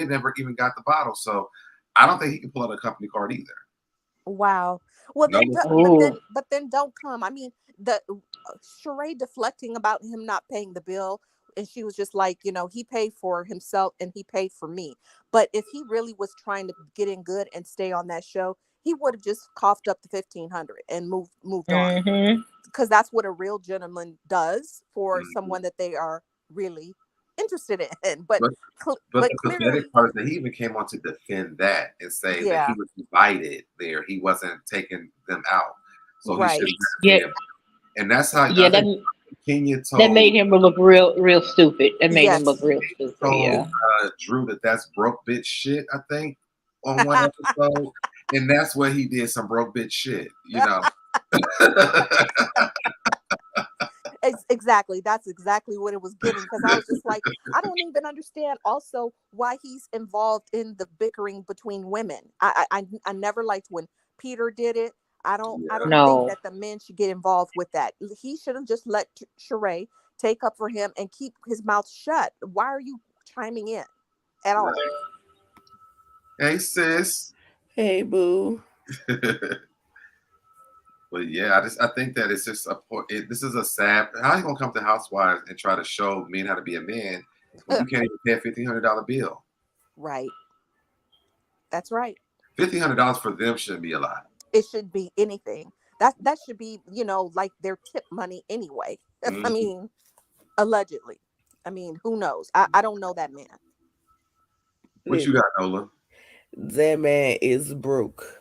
never even got the bottle. So I don't think he can pull out a company card either. Wow. Well, but then don't come. I mean, the Sheree deflecting about him not paying the bill, and she was just like, he paid for himself and he paid for me. But if he really was trying to get in good and stay on that show, he would have just coughed up the $1,500 and moved on, because that's what a real gentleman does for someone that they are really interested in. But the pathetic part is that he even came on to defend that and say that he was invited there. He wasn't taking them out, so he should. And that's how. Kenya That told made him look real stupid. That made him look Yes. real stupid. told Yeah. Drew that that's broke bitch shit. I think on one episode, and that's where he did some broke bitch shit. You know. Exactly. That's exactly what it was giving. Because I was just like, I don't even understand also why he's involved in the bickering between women. I never liked when Peter did it. I don't think No. that the men should get involved with that. He should have just let Sheree take up for him and keep his mouth shut. Why are you chiming in at all? Hey sis. Hey, boo. But yeah, I think that it's just this is a sad. How you gonna come to Housewives and try to show men how to be a man when you can't even pay a $1,500 bill? Right. That's right. $1,500 for them shouldn't be a lot. It should be anything. That should be, like their tip money anyway. I Mhm. mean, allegedly. I mean, who knows? I don't know that man. What you got, Nola? That man is broke.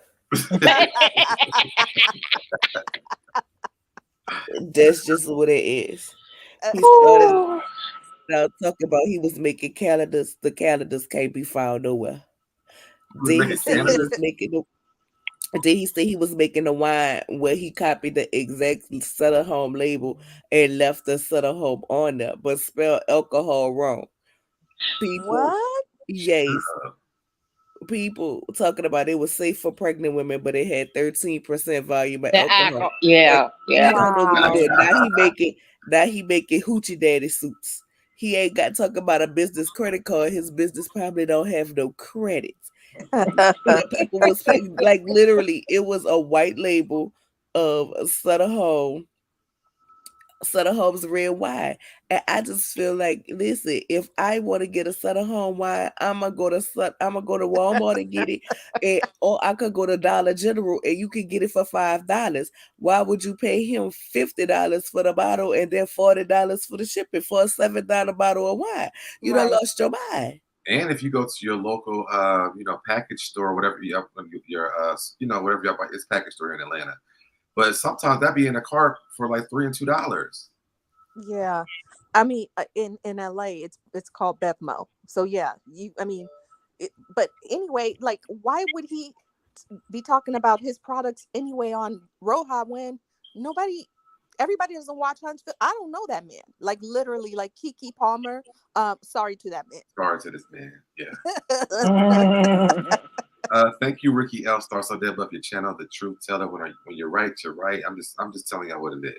That's just what it is. He started Ooh. out talking about he was making calendars. The calendars can't be found nowhere. Who's Then he making said he candidates? was making the. Then he said he was making the wine where he copied the exact Sutter Home label and left the Sutter Home on there, but spelled alcohol wrong. People, What? yes, people talking about it was safe for pregnant women, but it had 13% volume of The alcohol. alcohol. Yeah. He Yeah. don't know what he Wow. doing. Now he making hoochie daddy suits. He ain't got talk about a business credit card. His business probably don't have no credit. People was like literally, it was a white label of Sutter Home's red wine. And I just feel like, listen, if I want to get a Sutter Home wine, I'm gonna go to Walmart and get it, or I could go to Dollar General and you could get it for $5. Why would you pay him $50 for the bottle and then $40 for the shipping for a $7 bottle of wine? You done Right. lost your mind. And if you go to your local, package store, whatever whatever it's package store in Atlanta. But sometimes that be in a cart for like $3 and $2. Yeah. I mean, in LA, it's called Bevmo. So yeah, but anyway, like, why would he be talking about his products anyway on Roja when nobody, everybody doesn't watch Huntsville? I don't know that man. Like literally, like Kiki Palmer. Sorry to that Sorry to this man. Yeah. man. Thank you, Ricky L. Star. So dead love your channel, The Truth Teller. When you're right, you're right. I'm just telling you what it is.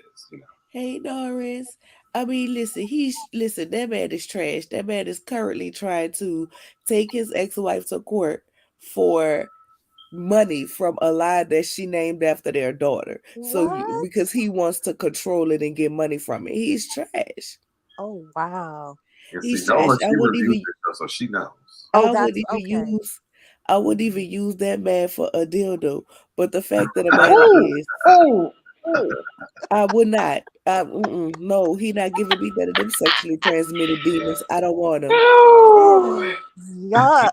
Hey Doris. I mean, listen, that man is trash. That man is currently trying to take his ex-wife to court for money from a lie that she named after their daughter. So What? because he wants to control it and get money from it. He's trash. Oh wow. And see, He's trash. Nola, she reviewed it, so she knows. Oh, I wouldn't that's even okay. use that man for a dildo. But the fact of the matter Ooh. is, Ooh. Ooh. I would not. No, he not giving me none of them sexually transmitted demons. I don't want him. Ew, yuck.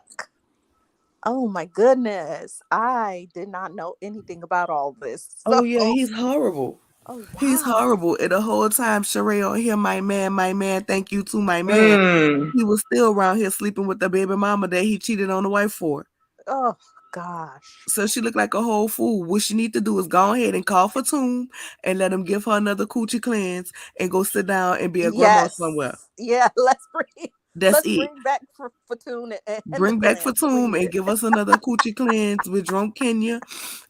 Oh my goodness. I did not know anything about all this. Oh yeah, he's horrible. Oh He's wow. horrible. And the whole time Sheree on here, my man, thank you to my man. Mm. He was still around here sleeping with the baby mama that he cheated on the wife for. Oh gosh. So she looked like a whole fool. What she need to do is go ahead and call for Toom and let him give her another coochie cleanse and go sit down and be a grandma somewhere. Yes. Yeah, That's let's it. bring back Fortune and the Bring back cleanse, Fatum please. and give us another coochie cleanse with Drunk Kenya,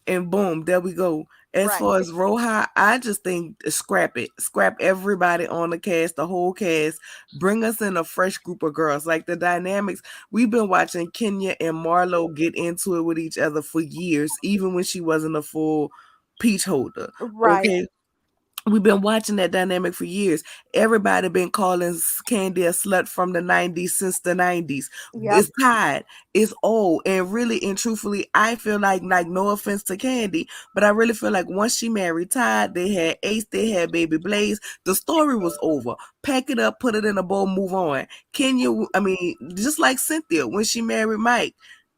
and boom, there we go. As Right. far as Roja, I just think scrap it. Scrap everybody on the cast, the whole cast. Bring us in a fresh group of girls. Like the dynamics, we've been watching Kenya and Marlo get into it with each other for years, even when she wasn't a full peach holder. Right. Okay. We've been watching that dynamic for years. Everybody been calling Candy a slut from the 90s since the 90s. Yep. It's tired. It's old. And really and truthfully, I feel like no offense to Candy, but I really feel like once she married Todd, they had Ace, they had Baby Blaze. The story was over. Pack it up, put it in a bowl, move on. Kenya, I mean, just like Cynthia when she married Mike.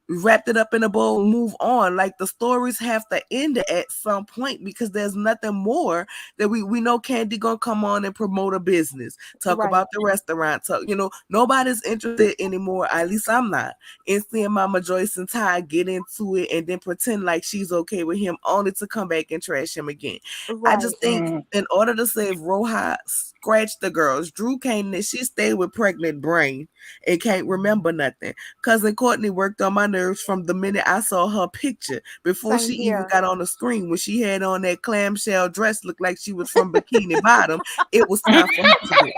wrapped it up in a bow and move on. Like the stories have to end at some point because there's nothing more that we know Candy gonna come on and promote a business, talk about the restaurant, talk, nobody's interested anymore, at least I'm not, in seeing Mama Joyce and Ty get into it and then pretend like she's okay with him only to come back and trash him again. I just think in order to save Roja, scratch the girls. Drew came in, she stayed with pregnant brain and can't remember nothing. Cousin Courtney worked on my nerves from the minute I saw her picture before she even got on the screen. When she had on that clamshell dress, looked like she was from Bikini Bottom. It was time for her to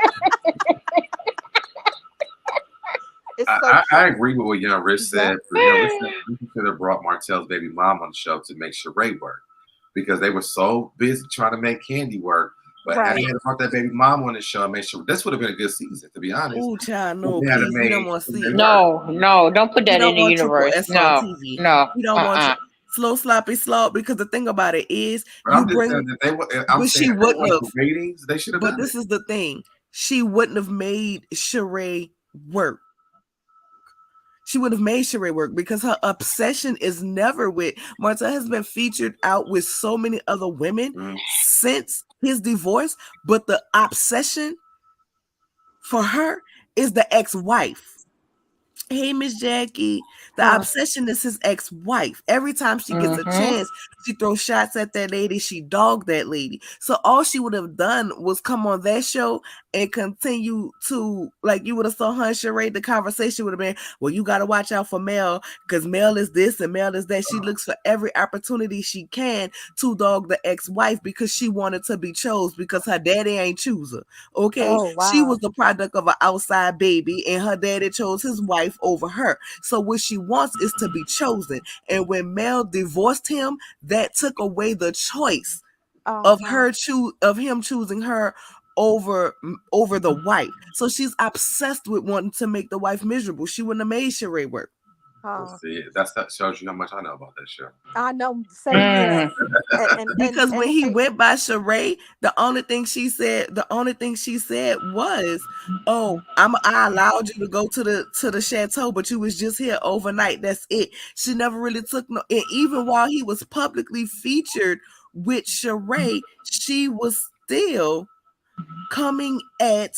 go. I agree with what Young Rich said. Young Rich said we could have brought Martell's baby mom on the show to make Sheree work because they were so busy trying to make Candy work. But had they brought that baby mom on the show and make sure this would have been a good season, to be honest. Oh, child, no, please. We don't want to see it. No, don't put that in the universe. No, we don't want slow, sloppy, slow. Because the thing about it is, but she wouldn't have. Ratings, they should have. But this is the thing: she wouldn't have made Sheree work. She would have made Sheree work because her obsession is never with Martell. Has been featured out with so many other women since his divorce, but the obsession for her is the ex-wife. Hey, Miss Jackie. The obsession is his ex-wife. Every time she gets a chance, she throws shots at that lady. She dogged that lady. So all she would have done was come on that show and continue to, like, you would have saw her and Sheree. The conversation would have been, well, you got to watch out for Mel because Mel is this and Mel is that. She looks for every opportunity she can to dog the ex-wife because she wanted to be chose because her daddy ain't choose her. Okay. She was the product of an outside baby and her daddy chose his wife over her. So what she wants is to be chosen. And when Mel divorced him, that took away the choice of him choosing her over the wife. So she's obsessed with wanting to make the wife miserable. She wouldn't have made Sheree work. That shows you how much I know about that show. I know, same here. Because when he went by Sheree, the only thing she said was, "Oh, I allowed you to go to the chateau, but you was just here overnight. That's it." She never really took no. And even while he was publicly featured with Sheree, she was still coming at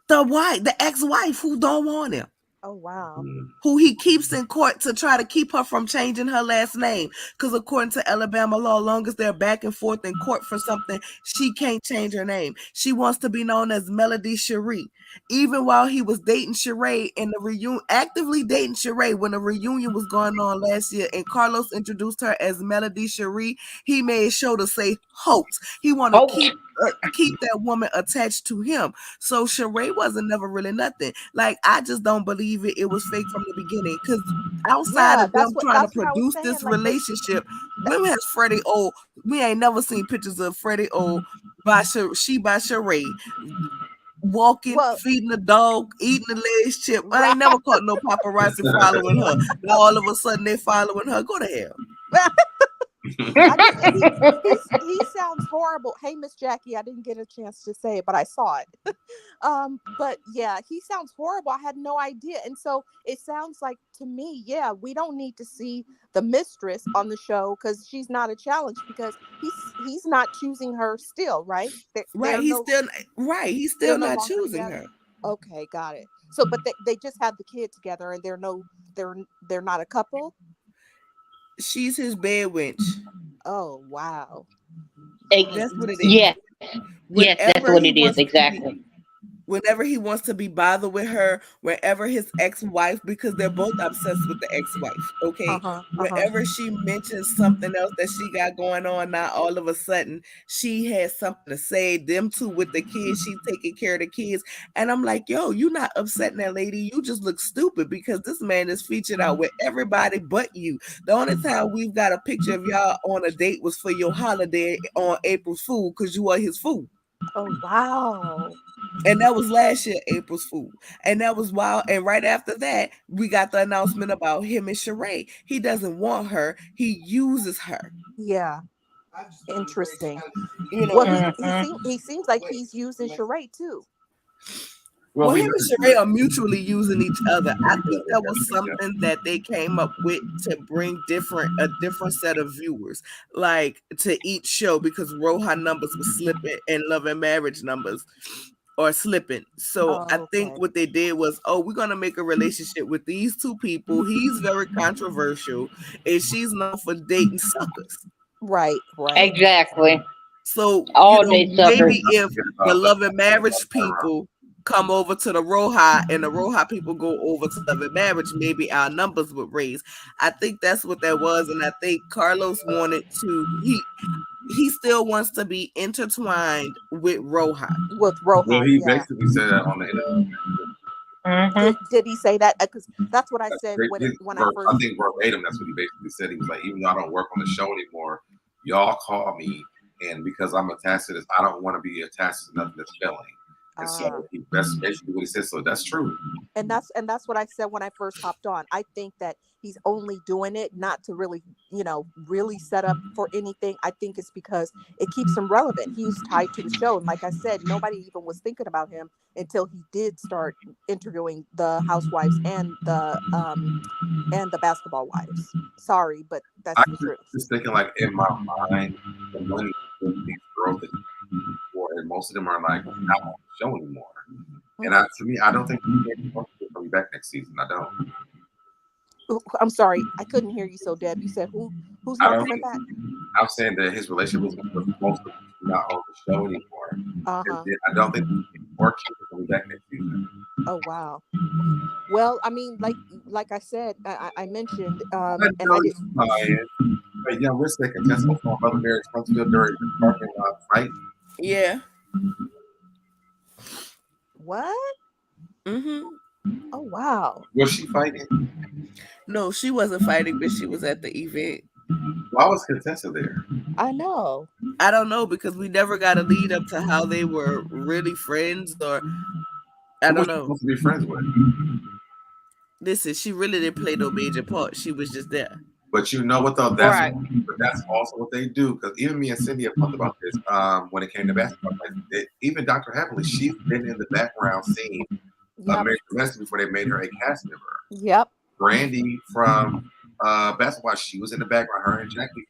the ex-wife who don't want him. Oh, wow. Who he keeps in court to try to keep her from changing her last name. Because according to Alabama law, long as they're back and forth in court for something, she can't change her name. She wants to be known as Melody Cherie. Even while he was dating Sheree in the reunion, actively dating Sheree when the reunion was going on last year, and Carlos introduced her as Melody Cherie, he made sure to say hoax. He wanted to keep that woman attached to him. So Sheree wasn't never really nothing. Like, I just don't believe it was fake from the beginning. Because outside of them trying to produce this relationship, when has Freddie O? We ain't never seen pictures of Freddie O by Sheree walking, feeding the dog, eating the Lay's chip. I ain't never caught no paparazzi following her. Now all of a sudden they following her. Go to hell. He sounds horrible. Hey, Miss Jackie, I didn't get a chance to say it, but I saw it. But yeah, he sounds horrible. I had no idea. And so it sounds like to me, yeah, we don't need to see the mistress on the show because she's not a challenge because he's not choosing her still, right? He's still not choosing her. Okay, got it. So, but they just had the kid together, and they're not a couple. She's his bed wench. Oh, wow. That's what it is. Yes, that's what it is, exactly. Whenever he wants to be bothered with her, whenever his ex-wife, because they're both obsessed with the ex-wife, okay? Whenever she mentions something else that she got going on, now all of a sudden she has something to say. Them two with the kids, she taking care of the kids. And I'm like, yo, you not upsetting that lady. You just look stupid because this man is featured out with everybody but you. The only time we've got a picture of y'all on a date was for your holiday on April's Fool because you are his fool. Oh, wow. And that was last year, April's Fool. And that was wild. And right after that, we got the announcement about him and Sheree. He doesn't want her. He uses her. Yeah. Interesting. Well, he seems like he's using Sheree too. Well, we him and Sheree are mutually using each other. I think that was something that they came up with to bring a different set of viewers, like to each show, because Roha numbers were slipping and Love and Marriage numbers are slipping. So I think Okay. what they did was, we're gonna make a relationship with these two people. He's very controversial, and she's known for dating suckers. Right. Right. Exactly. So, All day suckers. maybe if the Love and Marriage people come over to the Roha and the Roha people go over to Love and Marriage, maybe our numbers would raise. I think that's what that was. And I think Carlos wanted to, he still wants to be intertwined with Roha. With Well, Roha, he yeah. basically said that on the interview. Did he say that? Because that's what I said when I first. I think verbatim, that's what he basically said. He was like, even though I don't work on the show anymore, y'all call me, and because I'm attached to this, I don't want to be attached to nothing that's failing. And so that's basically what he said. So that's true. And that's what I said when I first hopped on. I think that he's only doing it not to really, really set up for anything. I think it's because it keeps him relevant. He's tied to the show. And like I said, nobody even was thinking about him until he did start interviewing the housewives and the basketball wives. Sorry, but that's the truth. Just thinking, like, in my mind, the money these girls that and most of them are like not on the show anymore. And to me, I don't think he's coming back next season. I don't. I'm sorry, I couldn't hear you. So, Deb, you said who's not coming back? I'm saying that his relationship was most of them not on the show anymore. I don't think more kids are coming back next season. Oh wow. Well, I mean, like I said, I mentioned, and I did. But yeah, we're sick of testing for Mother Mary's Huntsville during the parking lot fight. Yeah. What? Oh wow. Was she fighting? No, she wasn't fighting, but she was at the event. Why was Contessa there? I know. I don't know, because we never got a lead up to how they were really friends, or I don't know. Supposed to be friends with. Listen, she really didn't play no major part. She was just there. But you know what though? That's also what they do. Because even me and Cindy have talked about this when it came to basketball. Like, even Dr. Heavenly, she's been in the background scene American Wrestling before they made her a cast member. Yep. Brandy from basketball, she was in the background. Her and Jackie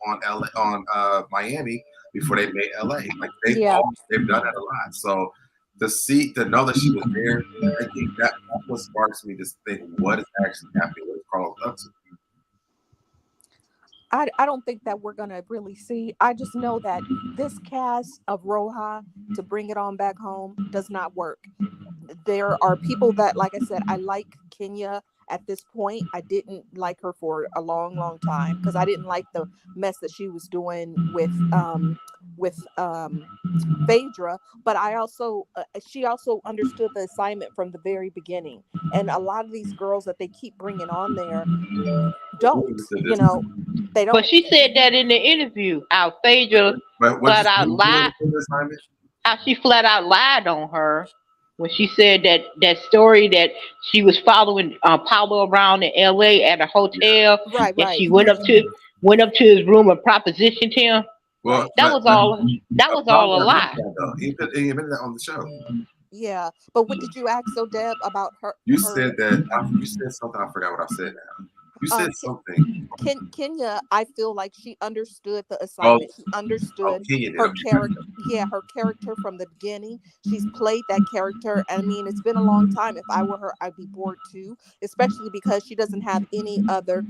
on Miami before they made LA. Like they've done that a lot. So to know that she was there, I think that's what sparks me to think what is actually happening. What is Carlos up to? I don't think that we're going to really see. I just know that this cast of Roha, to bring it on back home, does not work. There are people that, like I said, I like Kenya at this point. I didn't like her for a long, long time because I didn't like the mess that she was doing with Phaedra, but I also she also understood the assignment from the very beginning. And a lot of these girls that they keep bringing on there don't, they don't. But she said that in the interview, how Phaedra flat out lied. How she flat out lied on her when she said that story that she was following Paulo around in LA at a hotel, and she went up to his room and propositioned him. Well, that was all a lie. He admitted that on the show. Yeah, but what did you ask Deb about her? You said something. I forgot what I said now. You said something. Kenya, I feel like she understood the assignment. She understood her character. Yeah, her character from the beginning. She's played that character. I mean, it's been a long time. If I were her, I'd be bored too, especially because she doesn't have any other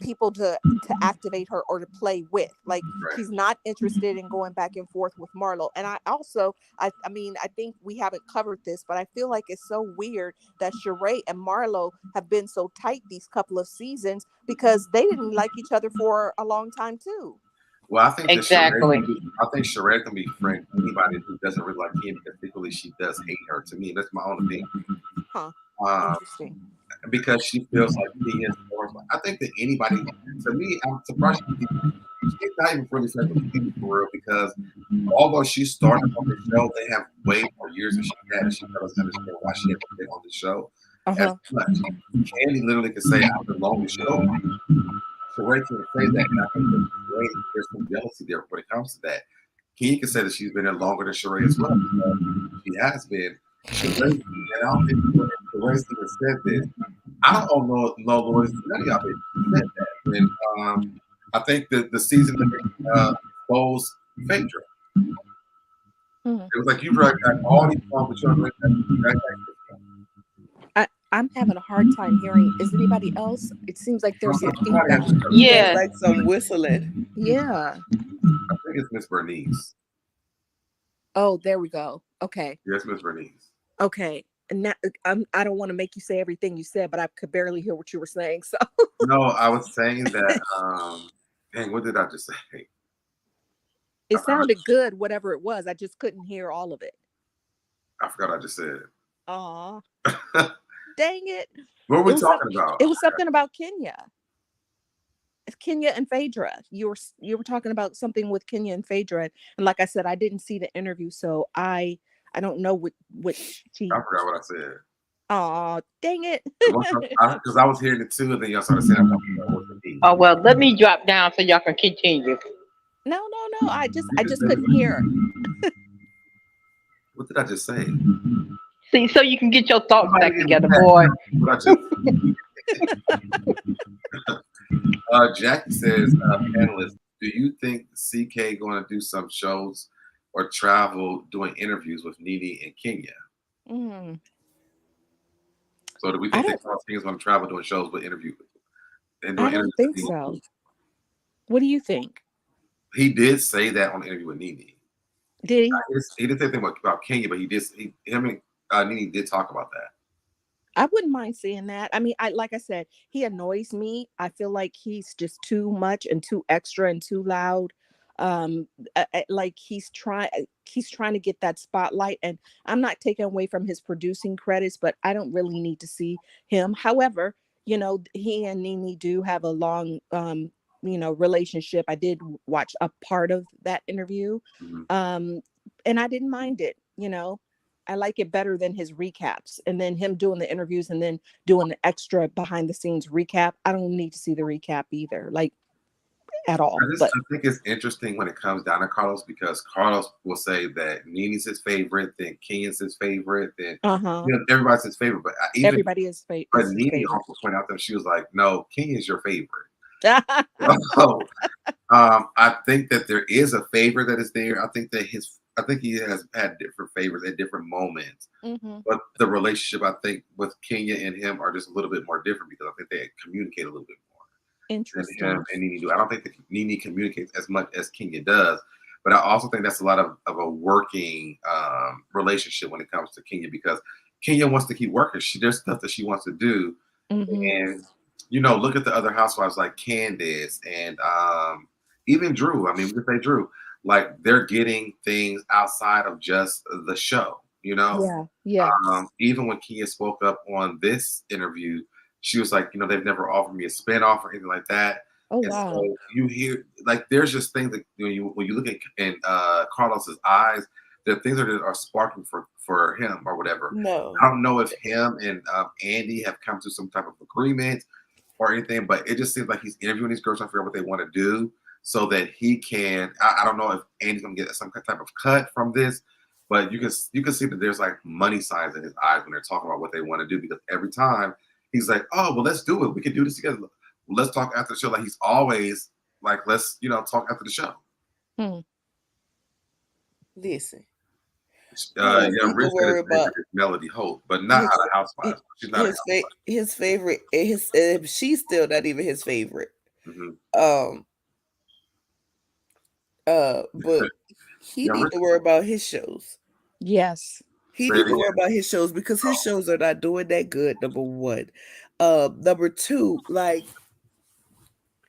people to activate her or to play with. Like, she's not interested in going back and forth with Marlo. And I think we haven't covered this, but I feel like it's so weird that Sheree and Marlo have been so tight these couple of seasons because they didn't like each other for a long time too. Well, I think exactly. Sheree can be friends with anybody who doesn't really like him, particularly she does hate her. To me, that's my own opinion. Interesting. Because she feels like he is more. I think that anybody, to me, I'm surprised she's not even really friends with people for real, because although she started on the show, they have way more years than she had, and she doesn't understand why she had to stay on the show. As much. Candy literally can say, I've been on the show. Sheree can say that, and I think that there's some jealousy there when it comes to that. He can say that she's been there longer than Sheree as well. She has been. The race, and I don't think the race even said this. I don't know, Lord, none of y'all said that. And I think that the season that exposed Phaedra. Mhm. It was like you brought back all these songs, but you don't bring back I'm having a hard time hearing. Is anybody else? It seems like there's some feedback. Yes. Like some whistling. Yeah. I think it's Miss Bernice. Oh, there we go. Okay. Yes, Miss Bernice. Okay. And now, I don't want to make you say everything you said, but I could barely hear what you were saying. So No, I was saying that. Dang, what did I just say? it sounded good, whatever it was. I just couldn't hear all of it. I forgot what I just said. Aw. Dang it. What were we talking about? It was something about Kenya. Kenya and Phaedra. You were talking about something with Kenya and Phaedra. And like I said, I didn't see the interview, so I don't know what she. I forgot what I said. Oh, dang it. Because I was hearing it too, and then y'all started saying, Oh well, let me drop down so y'all can continue. No. I just couldn't hear. What did I just say? See, so you can get your thoughts back together, boy. Jackie says, panelists, do you think CK going to do some shows or travel doing interviews with Nene and Kenya? Mm. So do we think that Kenya's going to travel doing shows with interviews? I don't think so. What do you think? He did say that on the interview with Nene. Did he? He didn't say anything about Kenya, but him and Nene did talk about that. I wouldn't mind seeing that. I mean, like I said, he annoys me. I feel like he's just too much and too extra and too loud. Like he's trying to get that spotlight, and I'm not taking away from his producing credits, but I don't really need to see him. However, he and Nene do have a long relationship. I did watch a part of that interview. Mm-hmm. And I didn't mind it. I like it better than his recaps, and then him doing the interviews and then doing the extra behind the scenes recap. I don't need to see the recap either, like at all. I think it's interesting when it comes down to Carlos, because Carlos will say that Nene's his favorite, then Kenya's his favorite, then everybody's his favorite. But everybody is favorite. But Nene also pointed out that she was like, "No, Kenya's your favorite." So, I think that there is a favorite that is there. I think he has had different favorites at different moments. Mm-hmm. But the relationship, I think, with Kenya and him are just a little bit more different, because I think they communicate a little bit more. Interesting. Than him and Nene do. I don't think that Nene communicates as much as Kenya does. But I also think that's a lot of a working relationship when it comes to Kenya, because Kenya wants to keep working. There's stuff that she wants to do. Mm-hmm. And, look at the other housewives like Candace and even Drew. I mean, we could say Drew. Like, they're getting things outside of just the show, Yeah. Even when Kenya spoke up on this interview, she was like, they've never offered me a spinoff or anything like that. Oh, and wow. So you hear, like, there's just things that when you look at in Carlos's eyes, there are things that are sparking for him or whatever. No, I don't know if him and Andy have come to some type of agreement or anything, but it just seems like he's interviewing these girls trying to figure out what they want to do, so that he can. I don't know if Andy's gonna get some type of cut from this, but you can see that there's like money signs in his eyes when they're talking about what they want to do, because every time he's like, "Oh, well, let's do it. We can do this together. Let's talk after the show." Like, he's always like, "Let's talk after the show." Listen. Rich said his Melody Holt, but not out of Housewives. She's not his favorite. She's still not even his favorite. Mm-hmm. But he needs to worry about his shows. Yes. He needs to worry about his shows, because his shows are not doing that good, number one. Number two, like,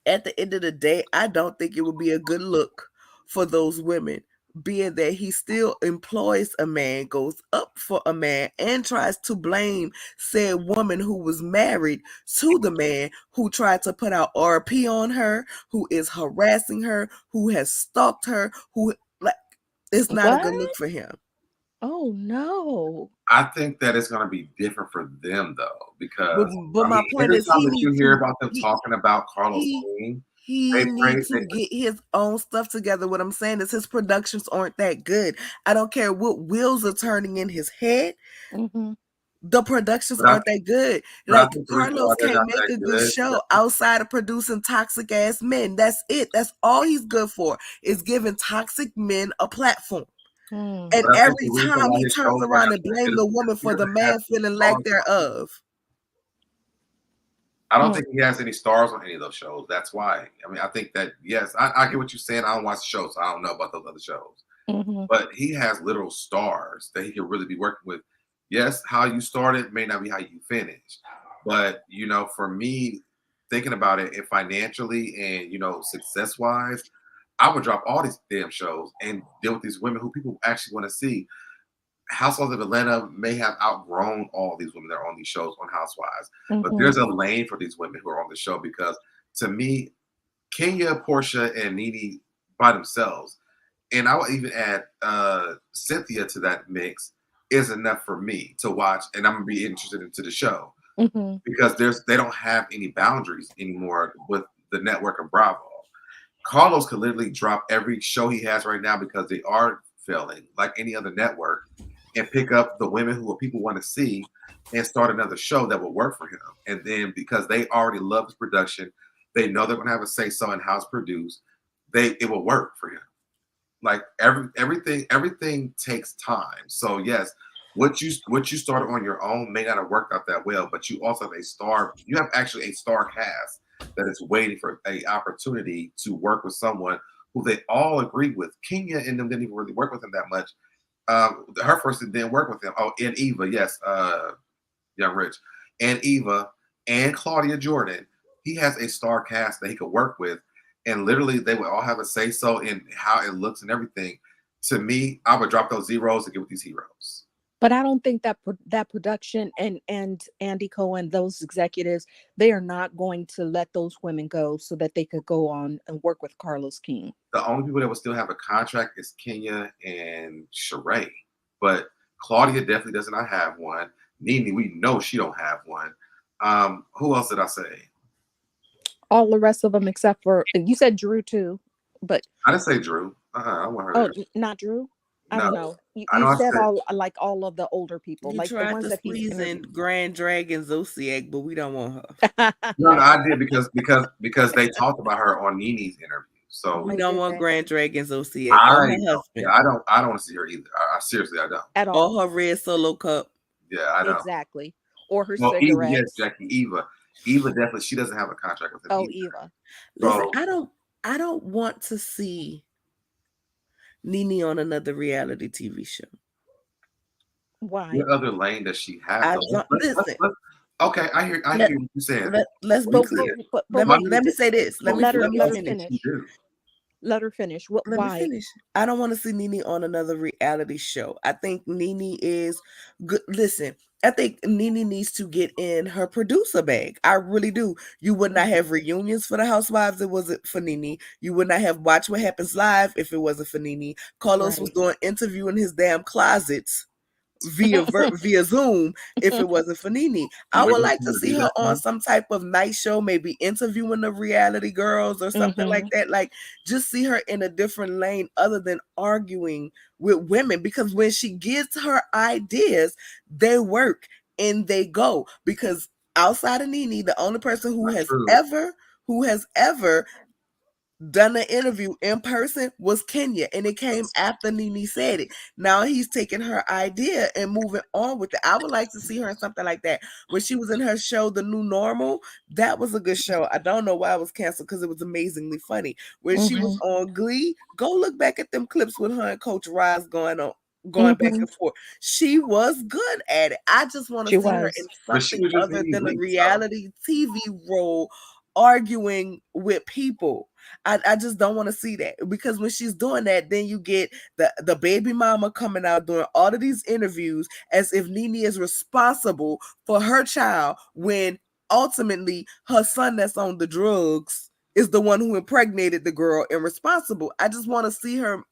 at the end of the day, I don't think it would be a good look for those women, being that he still employs a man, goes up for a man, and tries to blame said woman who was married to the man who tried to put out RP on her, who is harassing her, who has stalked her, it's not a good look for him. Oh, no. I think that it's going to be different for them, though, because but my point is, you hear about them talking about Carlos King, he needs to get his own stuff together. What I'm saying is his productions aren't that good. I don't care what wheels are turning in his head. Mm-hmm. The productions aren't that good. Like Carlos can't make a good show outside of producing toxic ass men. That's it. That's all he's good for, is giving toxic men a platform. And every time he turns around and blames the woman for the man feeling lack thereof. I don't think he has any stars on any of those shows. That's why. I mean, I think that, yes, I get what you're saying. I don't watch the shows, so I don't know about those other shows. Mm-hmm. But he has literal stars that he can really be working with. Yes, how you started may not be how you finished. But, you know, for me, thinking about it, and financially and, you know, success-wise, I would drop all these damn shows and deal with these women who people actually want to see. Housewives of Atlanta may have outgrown all these women that are on these shows on Housewives, but there's a lane for these women who are on the show, because to me, Kenya, Portia, and Nene by themselves, and I would even add Cynthia to that mix, is enough for me to watch, and I'm gonna be interested into the show because they don't have any boundaries anymore with the network of Bravo. Carlos could literally drop every show he has right now because they are failing, like any other network, and pick up the women who people want to see and start another show that will work for him. And then because they already love his production, they know they're gonna have a say-so in how it's produced, it will work for him. Like everything takes time. So yes, what you started on your own may not have worked out that well, but you also have actually a star cast that is waiting for an opportunity to work with someone who they all agree with. Kenya and them didn't even really work with him that much. Her first didn't work with him. Oh, and Eva, yes, Young Rich, and Eva and Claudia Jordan. He has a star cast that he could work with, and literally they would all have a say so in how it looks and everything. To me, I would drop those zeros and get with these heroes. But I don't think that that production and Andy Cohen, those executives, they are not going to let those women go so that they could go on and work with Carlos King. The only people that will still have a contract is Kenya and Sheree, but Claudia definitely does not have one. Nene, we know she don't have one. Who else did I say? All the rest of them except for, you said Drew too, but I didn't say Drew. I want her. Oh, not Drew. I don't know. You said all of the older people, you like tried the ones to that he's squeeze in Grand Dragon Zodiac, but we don't want her. No, I did because they talked about her on Nene's interview. So we don't want Grand Dragon Zodiac or her husband. Yeah, I don't want to see her either. I seriously, I don't. At all. Or her red solo cup. Yeah, I don't. Exactly. Or her cigarettes. Eva, yes, Jackie. Eva definitely. She doesn't have a contract with him. Oh, Eva. Listen, I don't want to see Nene on another reality TV show. Why? What other lane does she have? Okay, I hear what you saying. Let me say this. Let her finish. Let her finish. Why? Let me finish. I don't want to see Nene on another reality show. I think Nene is good. Listen, I think Nene needs to get in her producer bag. I really do. You would not have reunions for the Housewives if it wasn't for Nene. You would not have Watch What Happens Live if it wasn't for Nene. Carlos was doing interview in his damn closets via Zoom if it wasn't for Nene. I would like to see her on some type of night show, maybe interviewing the reality girls or something like that. Like, just see her in a different lane other than arguing with women, because when she gives her ideas, they work and they go. Because outside of Nene, the only person who has ever done an interview in person was Kenya, and it came after Nene said it. Now he's taking her idea and moving on with it. I would like to see her in something like that. When she was in her show, The New Normal, that was a good show. I don't know why it was canceled, because it was amazingly funny. When she was on Glee, go look back at them clips with her and Coach Roz going back and forth. She was good at it. I just want to see her in something other than a reality TV role arguing with people. I just don't want to see that, because when she's doing that, then you get the baby mama coming out doing all of these interviews as if Nene is responsible for her child, when ultimately her son that's on the drugs is the one who impregnated the girl and responsible. I just want to see her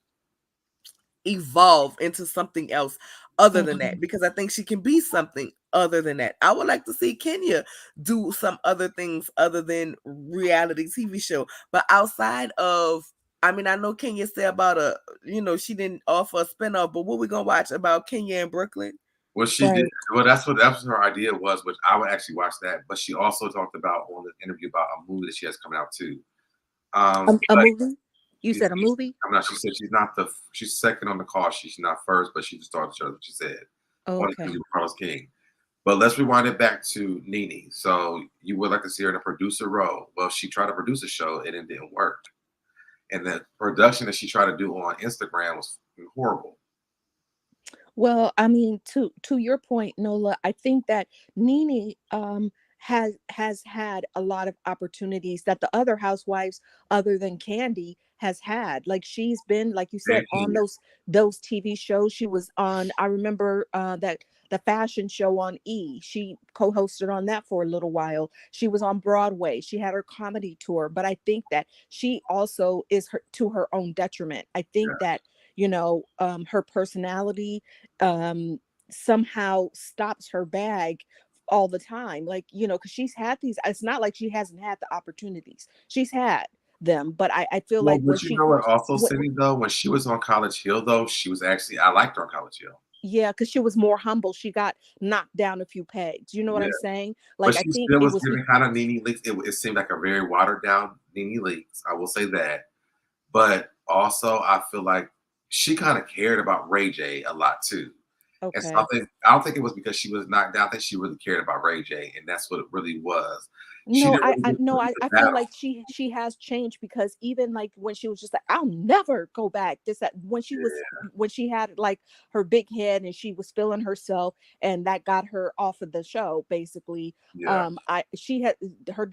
evolve into something else other than that, Mhm. because I think she can be something other than that. I would like to see Kenya do some other things other than reality TV show. But outside of, I mean, I know Kenya said about she didn't offer a spinoff, but what we gonna watch about Kenya in Brooklyn? Well, she did. Right. Well, that's what her idea was, which I would actually watch that. But she also talked about on the interview about a movie that she has coming out too. A But movie? You said a movie? I'm not. She said she's not she's second on the call. She's not first, but she just started the show. What she said on the Okay. interview with Carlos King. But let's rewind it back to Nene. So you would like to see her in a producer role. Well, she tried to produce a show and it didn't work. And the production that she tried to do on Instagram was horrible. Well, I mean, to your point, Nola, I think that Nene has had a lot of opportunities that the other housewives, other than Candy, has had. Like she's been, like you said, And on Kenya. those TV shows. She was on. I remember that the fashion show on E. She co-hosted on that for a little while. She was on Broadway. She had her comedy tour. But I think that she also is her to her own detriment. I think that her personality um somehow stops her bag all the time, like because she's had these, it's not like she hasn't had the opportunities, she's had them, but I feel Well, like when but you know what? Also, what Cindy, though, when she was on College Hill, though, she was actually I liked her on College Hill. yeah, because she was more humble, she got knocked down a few pegs, you know what Yeah, I'm saying, but like I she think still it was was giving kind of Nene Leakes. It seemed like a very watered down Nene Leakes. I will say that. But also, I feel like she kind of cared about Ray J a lot too. And so okay. I don't think it was because she was knocked down. I think she really cared about Ray J, and that's what it really was. She No, didn't I, really I get no, put I, into I feel battle. like she has changed, because even like when she was just like, I'll never go back. This that Yeah, when she had like her big head and she was feeling herself, and that got her off of the show, basically. yeah, I she had her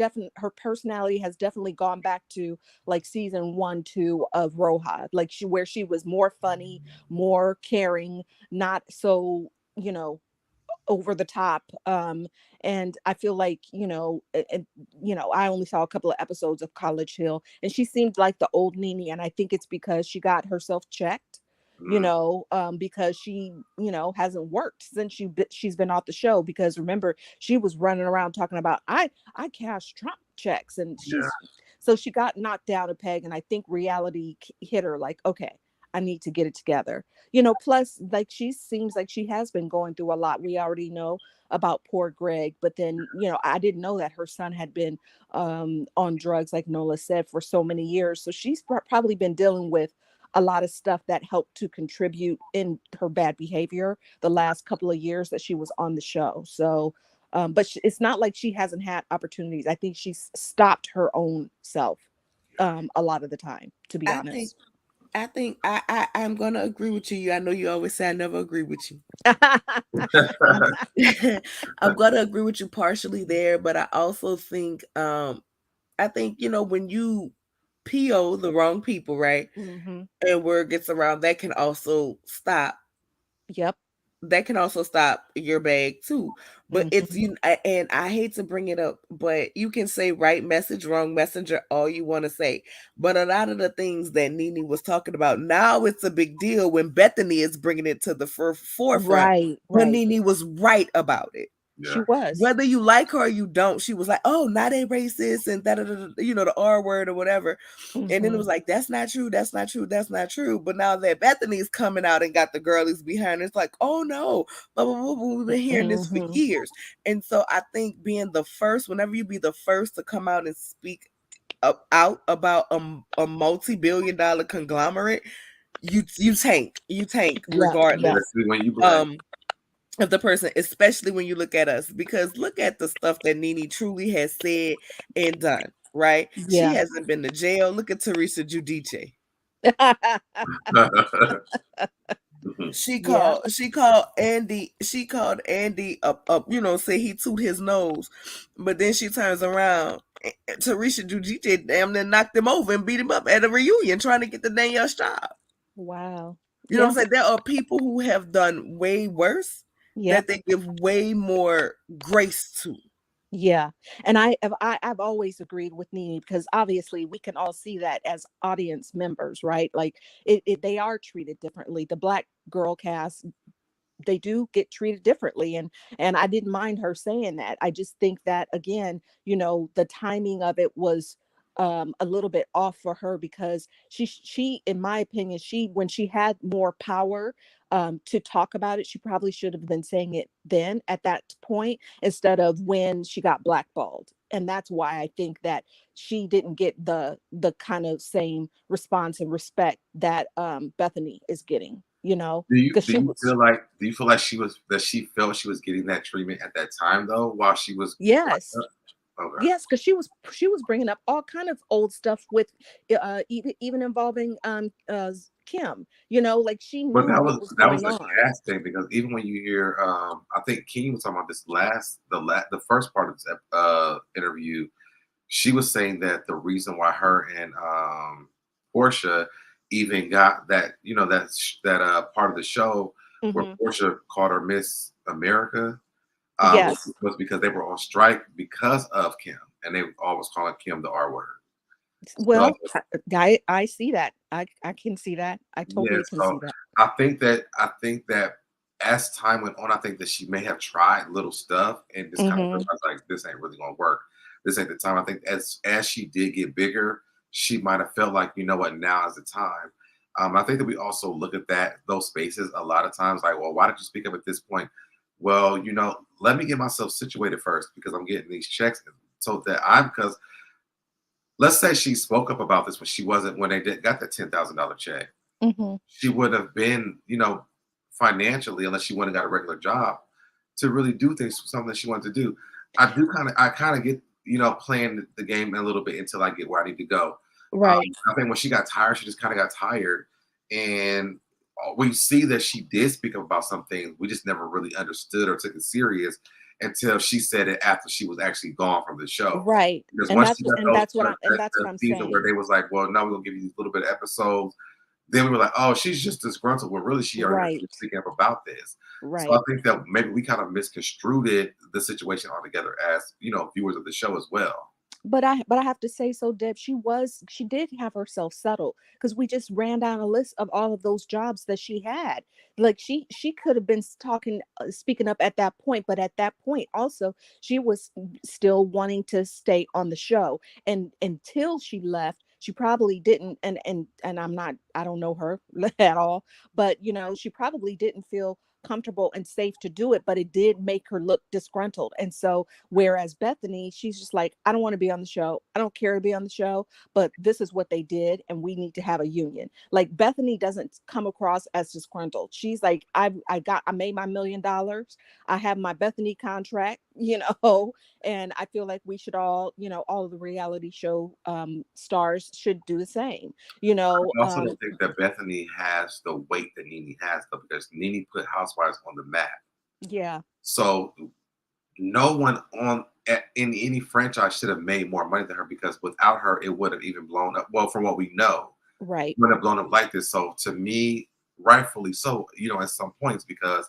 personality has definitely gone back to like season 1, 2 of Roja, like where she was more funny, more caring, not so, over the top, and I feel like I only saw a couple of episodes of College Hill, and she seemed like the old Nene, and I think it's because she got herself checked, mm, because she hasn't worked since she's been off the show, because remember she was running around talking about I cash Trump checks, and yeah. so she got knocked down a peg, and I think reality hit her like, okay, I need to get it together. Plus, like, she seems like she has been going through a lot. We already know about poor Greg, but then, I didn't know that her son had been on drugs, like Nola said, for so many years. So she's probably been dealing with a lot of stuff that helped to contribute in her bad behavior the last couple of years that she was on the show. So, but it's not like she hasn't had opportunities. I think she's stopped her own self a lot of the time, to be I think honest. I'm gonna agree with you. I know you always say I never agree with you. I'm gonna agree with you partially there, but I also think I think when you PO the wrong people, right? hmm And word gets around, Yep. that can also stop your bag too. But it's hmm and I hate to bring it up, but you can say right message, wrong messenger, all you want to say. But a lot of the things that Nene was talking about, now it's a big deal when Bethany is bringing it to the forefront. Right, But right. Nene was right about it. She Yeah. was. Whether you like her or you don't, she was like, "Oh, not a racist," and that, the R word or whatever. And then it hmm was like, "That's not true. That's not true. That's not true." But now that Bethany's coming out and got the girlies behind her, it's like, "Oh no, blah, blah, blah, blah, we've been hearing this for hmm years." And so I think being the first, whenever you be the first to come out and speak out about a multi-billion-dollar conglomerate, you tank Yeah, yeah. regardless. Especially when you black. Um, of the person, especially when you look at us, because look at the stuff that Nene truly has said and done, right? She Yeah. hasn't been to jail. Look at Teresa Giudice. She Yeah. called Andy up, say he toot his nose, but then she turns around. Teresa Giudice damn near knocked him over and beat him up at a reunion trying to get the Danielle's job. Wow. You know what Yeah. I'm saying? There are people who have done way worse Yep. that they give way more grace to. Yeah. And I've always agreed with Nene, because obviously we can all see that as audience members, right? Like they are treated differently. The black girl cast get treated differently, and I didn't mind her saying that. I just think that, again, the timing of it was a little bit off for her, because she in my opinion, she when she had more power to talk about it, she probably should have been saying it then at that point, instead of when she got blackballed. And that's why I think that she didn't get the kind of same response and respect that Bethany is getting, because she was. Do you feel like she felt she was getting that treatment at that time though, while she was locked Yes. up? Okay. Yes, because she was bringing up all kind of old stuff with even involving Kim. Like she But knew what was that was going a on. gas thing, because even when you hear, I think King was talking about this the first part of this interview, she was saying that the reason why her and Portia even got that, that part of the show where Hmm. Portia called her Miss America, Yes. was because they were on strike because of Kim, and they always calling Kim the R word. So Well, I see that. I can see that. I yeah, totally can see so that. I think that as time went on, I think that she may have tried little stuff and just kind of Hmm. realized like this ain't really gonna work. This ain't the time. I think as she did get bigger, she might have felt like, you know what, now is the time. I think that we also look at those spaces a lot of times like, well, why did you speak up at this point? Well, let me get myself situated first because I'm getting these checks, so that because let's say she spoke up about this when they got the $10,000 check, Hmm. she would have been, financially, unless she went and got a regular job, to really do things, something that she wanted to do. I kind of get, playing the game a little bit until I get where I need to go. Right. I think when she got tired, she just kind of got tired. And we see that she did speak up about some things. We just never really understood or took it serious until she said it after she was actually gone from the show. Right. Because And once that's she got and that's what that I'm season where saying. they was like, well, now we're gonna give you these little bit of episodes, then we were like, oh, she's just disgruntled. Well, really, she already Right. been speaking up about this. So I Right. think that maybe we kind of misconstrued the situation altogether as, viewers of the show as well. But I have to say, so Deb, she did have herself settled, because we just ran down a list of all of those jobs that she had. Like she could have been speaking up at that point, but at that point also she was still wanting to stay on the show, and until she left, she probably didn't. And I don't know her at all, but she probably didn't feel comfortable and safe to do it, but it did make her look disgruntled. And so, whereas Bethany, she's just like, I don't want to be on the show. I don't care to be on the show, but this is what they did, and we need to have a union. Like, Bethany doesn't come across as disgruntled. She's like, I made my $1 million. I have my Bethany contract, and I feel like we should all of the reality show stars should do the same. I also don't think that Bethany has the weight that Nene has, though, because Nene put Housewives on the map. Yeah. So no one in any franchise should have made more money than her, because without her, it would have even blown up. Well, from what we know, Right. would have blown up like this. So to me, rightfully so, at some points, because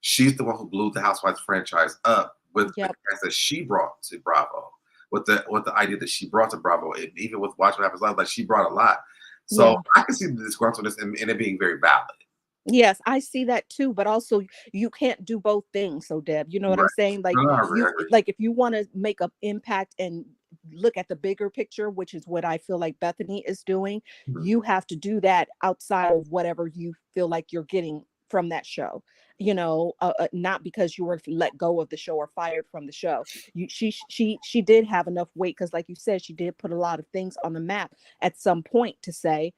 she's the one who blew the Housewives franchise up with the Yep. cast that she brought to Bravo, with the idea that she brought to Bravo, and even with Watch What Happens Live, like she brought a lot. So Yeah. I can see the disgruntledness and it being very valid. Yes, I see that too, but also you can't do both things. So Deb, you know what I'm Right. saying? Like, No, I agree. I agree. if you want to make an impact and look at the bigger picture, which is what I feel like Bethany is doing, Mhm. you have to do that outside of whatever you feel like you're getting from that show. Not because you were let go of the show or fired from the show. She did have enough weight, because, like you said, she did put a lot of things on the map at some point to say,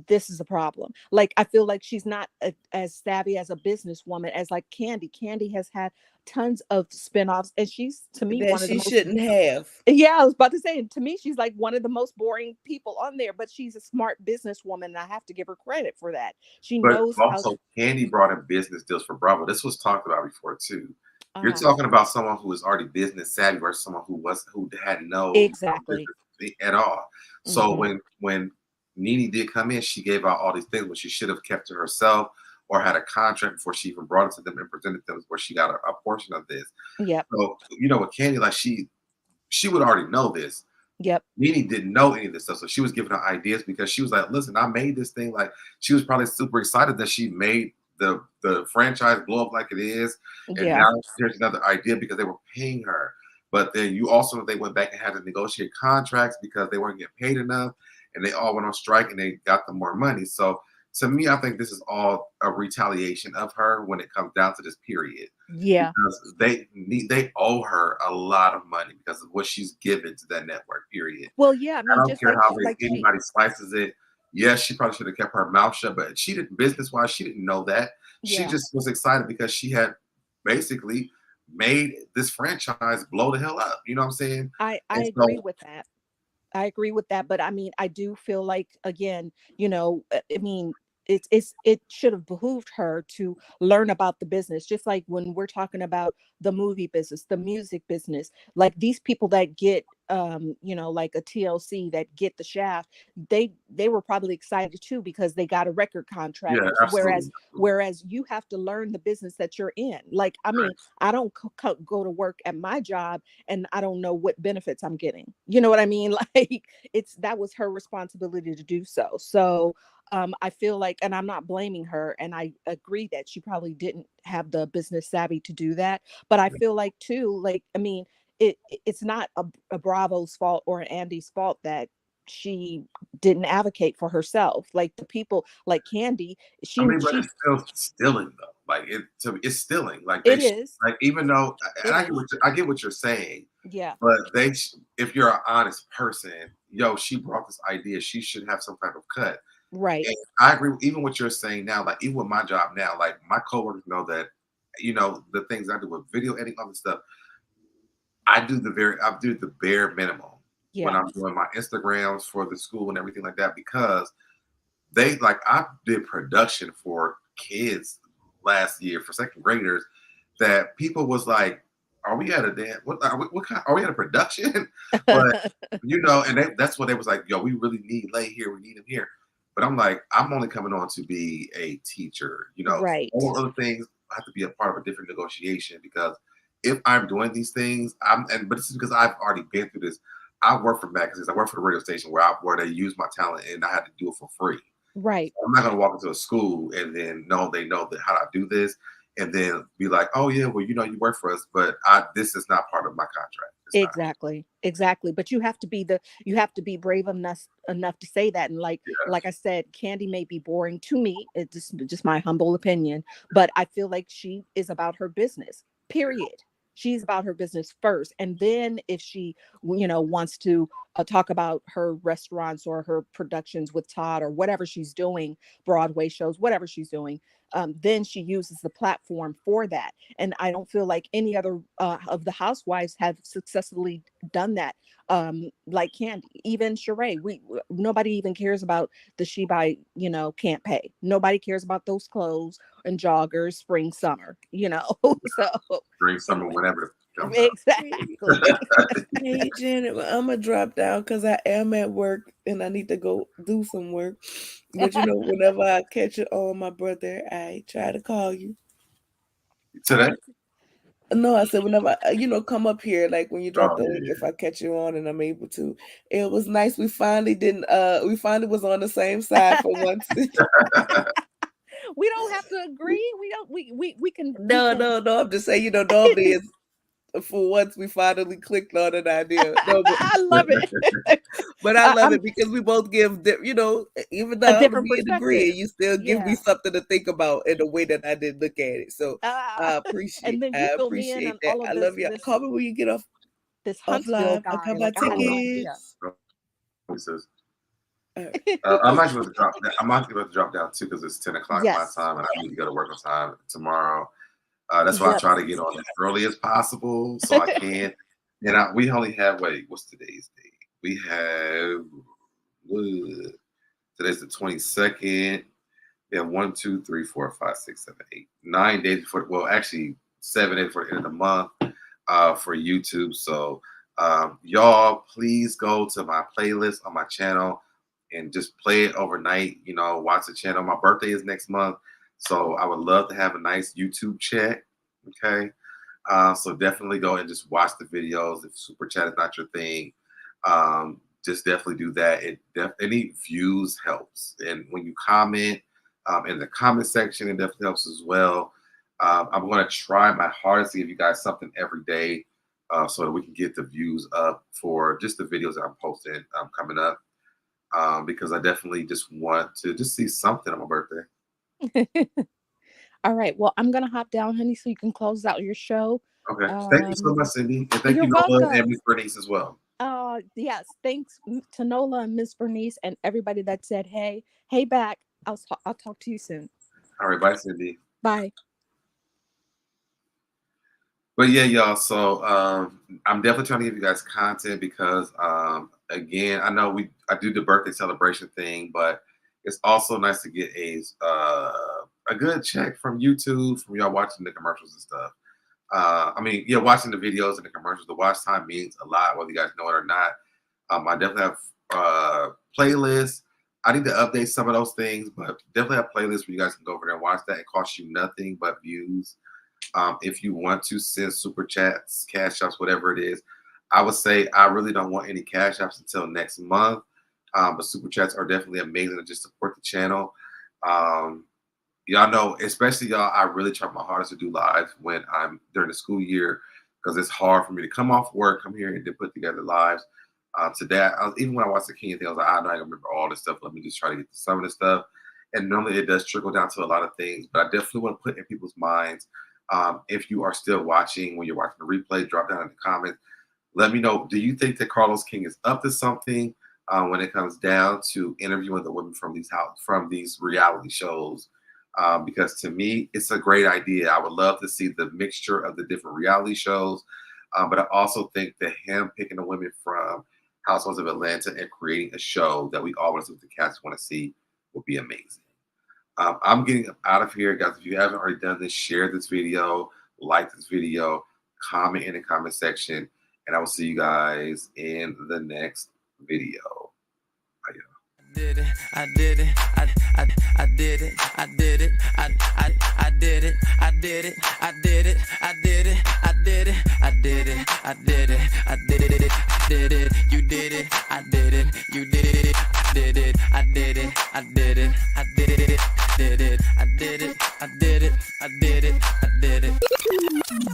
this is a problem. Like, I feel like she's not as savvy as a businesswoman as like Candy. Candy has had tons of spinoffs, and she's, to me, That one of the she most. shouldn't have. Yeah, I was about to say, to me, she's like one of the most boring people on there, but she's a smart businesswoman, and I have to give her credit for that. She But knows how to. also, Candy brought in business deals for Bravo. This was talked about before too. You're uh talking about someone who is already business savvy versus someone who had no exactly. business at all. So Hmm. when Nene did come in, she gave out all these things which she should have kept to herself or had a contract before she even brought it to them and presented them, where she got a portion of this. Yep. So with Candy, like she would already know this. Yep. Nene didn't know any of this stuff, so she was giving her ideas because she was like, "Listen, I made this thing." Like, she was probably super excited that she made the franchise blow up like it is, and Yeah. now here's another idea because they were paying her. But then you also know they went back and had to negotiate contracts because they weren't getting paid enough, and they all went on strike and they got them more money. So to me, I think this is all a retaliation of her when it comes down to this period. Yeah. Because they owe her a lot of money because of what she's given to that network. Period. Well, yeah, I I mean, don't just care how like she, anybody slices it. Yes, she probably should have kept her mouth shut, but she didn't business wise. She didn't know that. She yeah, just was excited because she had basically made this franchise blow the hell up. You know what I'm saying? I And agree so with that. I agree with that, but I mean, I do feel like again, I mean, it should have behooved her to learn about the business, just like when we're talking about the movie business, the music business, like these people that get like a TLC that get the shaft, they were probably excited too because they got a record contract. yeah, Whereas absolutely. whereas you have to learn the business that you're in. Like, I mean, Right. I don't go to work at my job and I don't know what benefits I'm getting. You know what I mean? Like that was her responsibility to do so. So I feel like, and I'm not blaming her, and I agree that she probably didn't have the business savvy to do that. But I feel like too, like, I mean, it's not a Bravo's fault or an Andy's fault that she didn't advocate for herself. Like the people like Candy, I mean, but she it's still stealing though. Like it's stealing. Like it is, like even though, and it is, I get what you're saying, yeah, but if you're an honest person, yo, she brought this idea. She should have some type of cut. right, And I agree with even what you're saying now. Like even with my job now, like my coworkers know that, the things I do with video editing, all this stuff. I do the bare minimum when yeah, I'm doing my Instagrams for the school and everything like that because I did production for kids last year for second graders that people was like, are we at a damn what kind are we at a production? But and that's what they was like, yo, we really need Lay here, we need him here. But I'm like, I'm only coming on to be a teacher, right, all other things have to be a part of a different negotiation because if I'm doing these things, but this is because I've already been through this. I work for magazines, I work for the radio station where they use my talent and I had to do it for free. right. I'm not gonna walk into a school and then they know that how to do this, and then be like, oh yeah, well you work for us, but this is not part of my contract. It's not. Exactly, exactly. But you have to be brave enough to say that. And like I said, Candy may be boring to me. It's just my humble opinion, but I feel like she is about her business. Period. She's about her business first, and then if she wants to talk about her restaurants or her productions with Todd or whatever she's doing, Broadway shows, whatever she's doing, then she uses the platform for that. And I don't feel like any other of the housewives have successfully done that. Like Candy, even Sheree, nobody even cares about the she buy, can't pay. Nobody cares about those clothes and joggers, spring, summer, So During summer, anyway, whenever it comes out. exactly. Hey Janet, I'm gonna drop down because I am at work and I need to go do some work. But whenever I catch it on my brother, I try to call you. All Today? right. No, I said whenever come up here, like when you drop Oh the link, if I catch you on and I'm able to. It was nice. We finally didn't. We finally was on the same side for once. We don't have to agree. We don't. We can. We No, can. no, no. I'm just saying. Normally it's for once we finally clicked on an idea. No, I love it. but I love I'm it because we both give, even a though different we agree, perspective. you still give me Yeah. something to think about in a way that I didn't look at it. So Ah, I and then I you fill me in appreciate on that. all I of love this you. this Call me when you get this off Huntsville live. I guy. got my Like I had no idea. tickets. He says, All right. I'm actually about to drop. I'm actually about to drop down too because it's 10 o'clock my Yes. time and I need to go to work on time tomorrow. That's why I Yep. try to get on as early as possible so I can. And we only have what's today's date? We have today's the 22nd. We have 1, 2, 3, 4, 5, 6, 7, 8, 9 days before. Well, actually 7 days before the end of the month for YouTube. So y'all, please go to my playlist on my channel and just play it overnight. Watch the channel. My birthday is next month, so I would love to have a nice YouTube chat. Okay. So definitely go and just watch the videos. If super chat is not your thing, just definitely do that. Any views helps. And when you comment, in the comment section. It definitely helps as well. I'm going to try my hardest to give you guys something every day so that we can get the views up for just the videos that I'm posting coming up because I definitely just want to just see something on my birthday. All right. Well, I'm gonna hop down, honey, so you can close out your show. Okay. Thank you so much, Cindy. And thank You're you, Nola welcome. and Miss Bernice as well. Yes. Thanks to Nola and Miss Bernice and everybody that said hey. Hey back. I'll talk to you soon. All right. Bye, Cindy. Bye. But yeah, y'all. So I'm definitely trying to give you guys content because again, I know I do the birthday celebration thing, but it's also nice to get a good check from YouTube from y'all watching the commercials and stuff. I mean, yeah, watching the videos and the commercials, the watch time means a lot, whether you guys know it or not. I definitely have playlists. I need to update some of those things, but definitely have playlists where you guys can go over there and watch that. It costs you nothing but views. If you want to send super chats, cash apps, whatever it is, I would say I really don't want any cash apps until next month. But super chats are definitely amazing to just support the channel. Y'all know, especially y'all, I really try my hardest to do lives when I'm during the school year because it's hard for me to come off work, come here and then put together lives. Today, even when I watched the Kenya thing, I was like, I know I can remember all this stuff. Let me just try to get to some of this stuff. And normally it does trickle down to a lot of things, but I definitely want to put in people's minds. If you are still watching, when you're watching the replay, drop down in the comments. Let me know, do you think that Carlos King is up to something when it comes down to interviewing the women from these reality shows? Because to me, it's a great idea. I would love to see the mixture of the different reality shows. But I also think that him picking the women from Housewives of Atlanta and creating a show that we all want to see, the cast want to see, would be amazing. I'm getting out of here, guys. If you haven't already done this, share this video, like this video, comment in the comment section, and I will see you guys in the next video. Bye, y'all. Did it, I did it, I did it, I did it, I did it, I did it, I did it, I did it, I did it, I did it, I did it, I did it, did it, you did it, I did it, you did it, did it.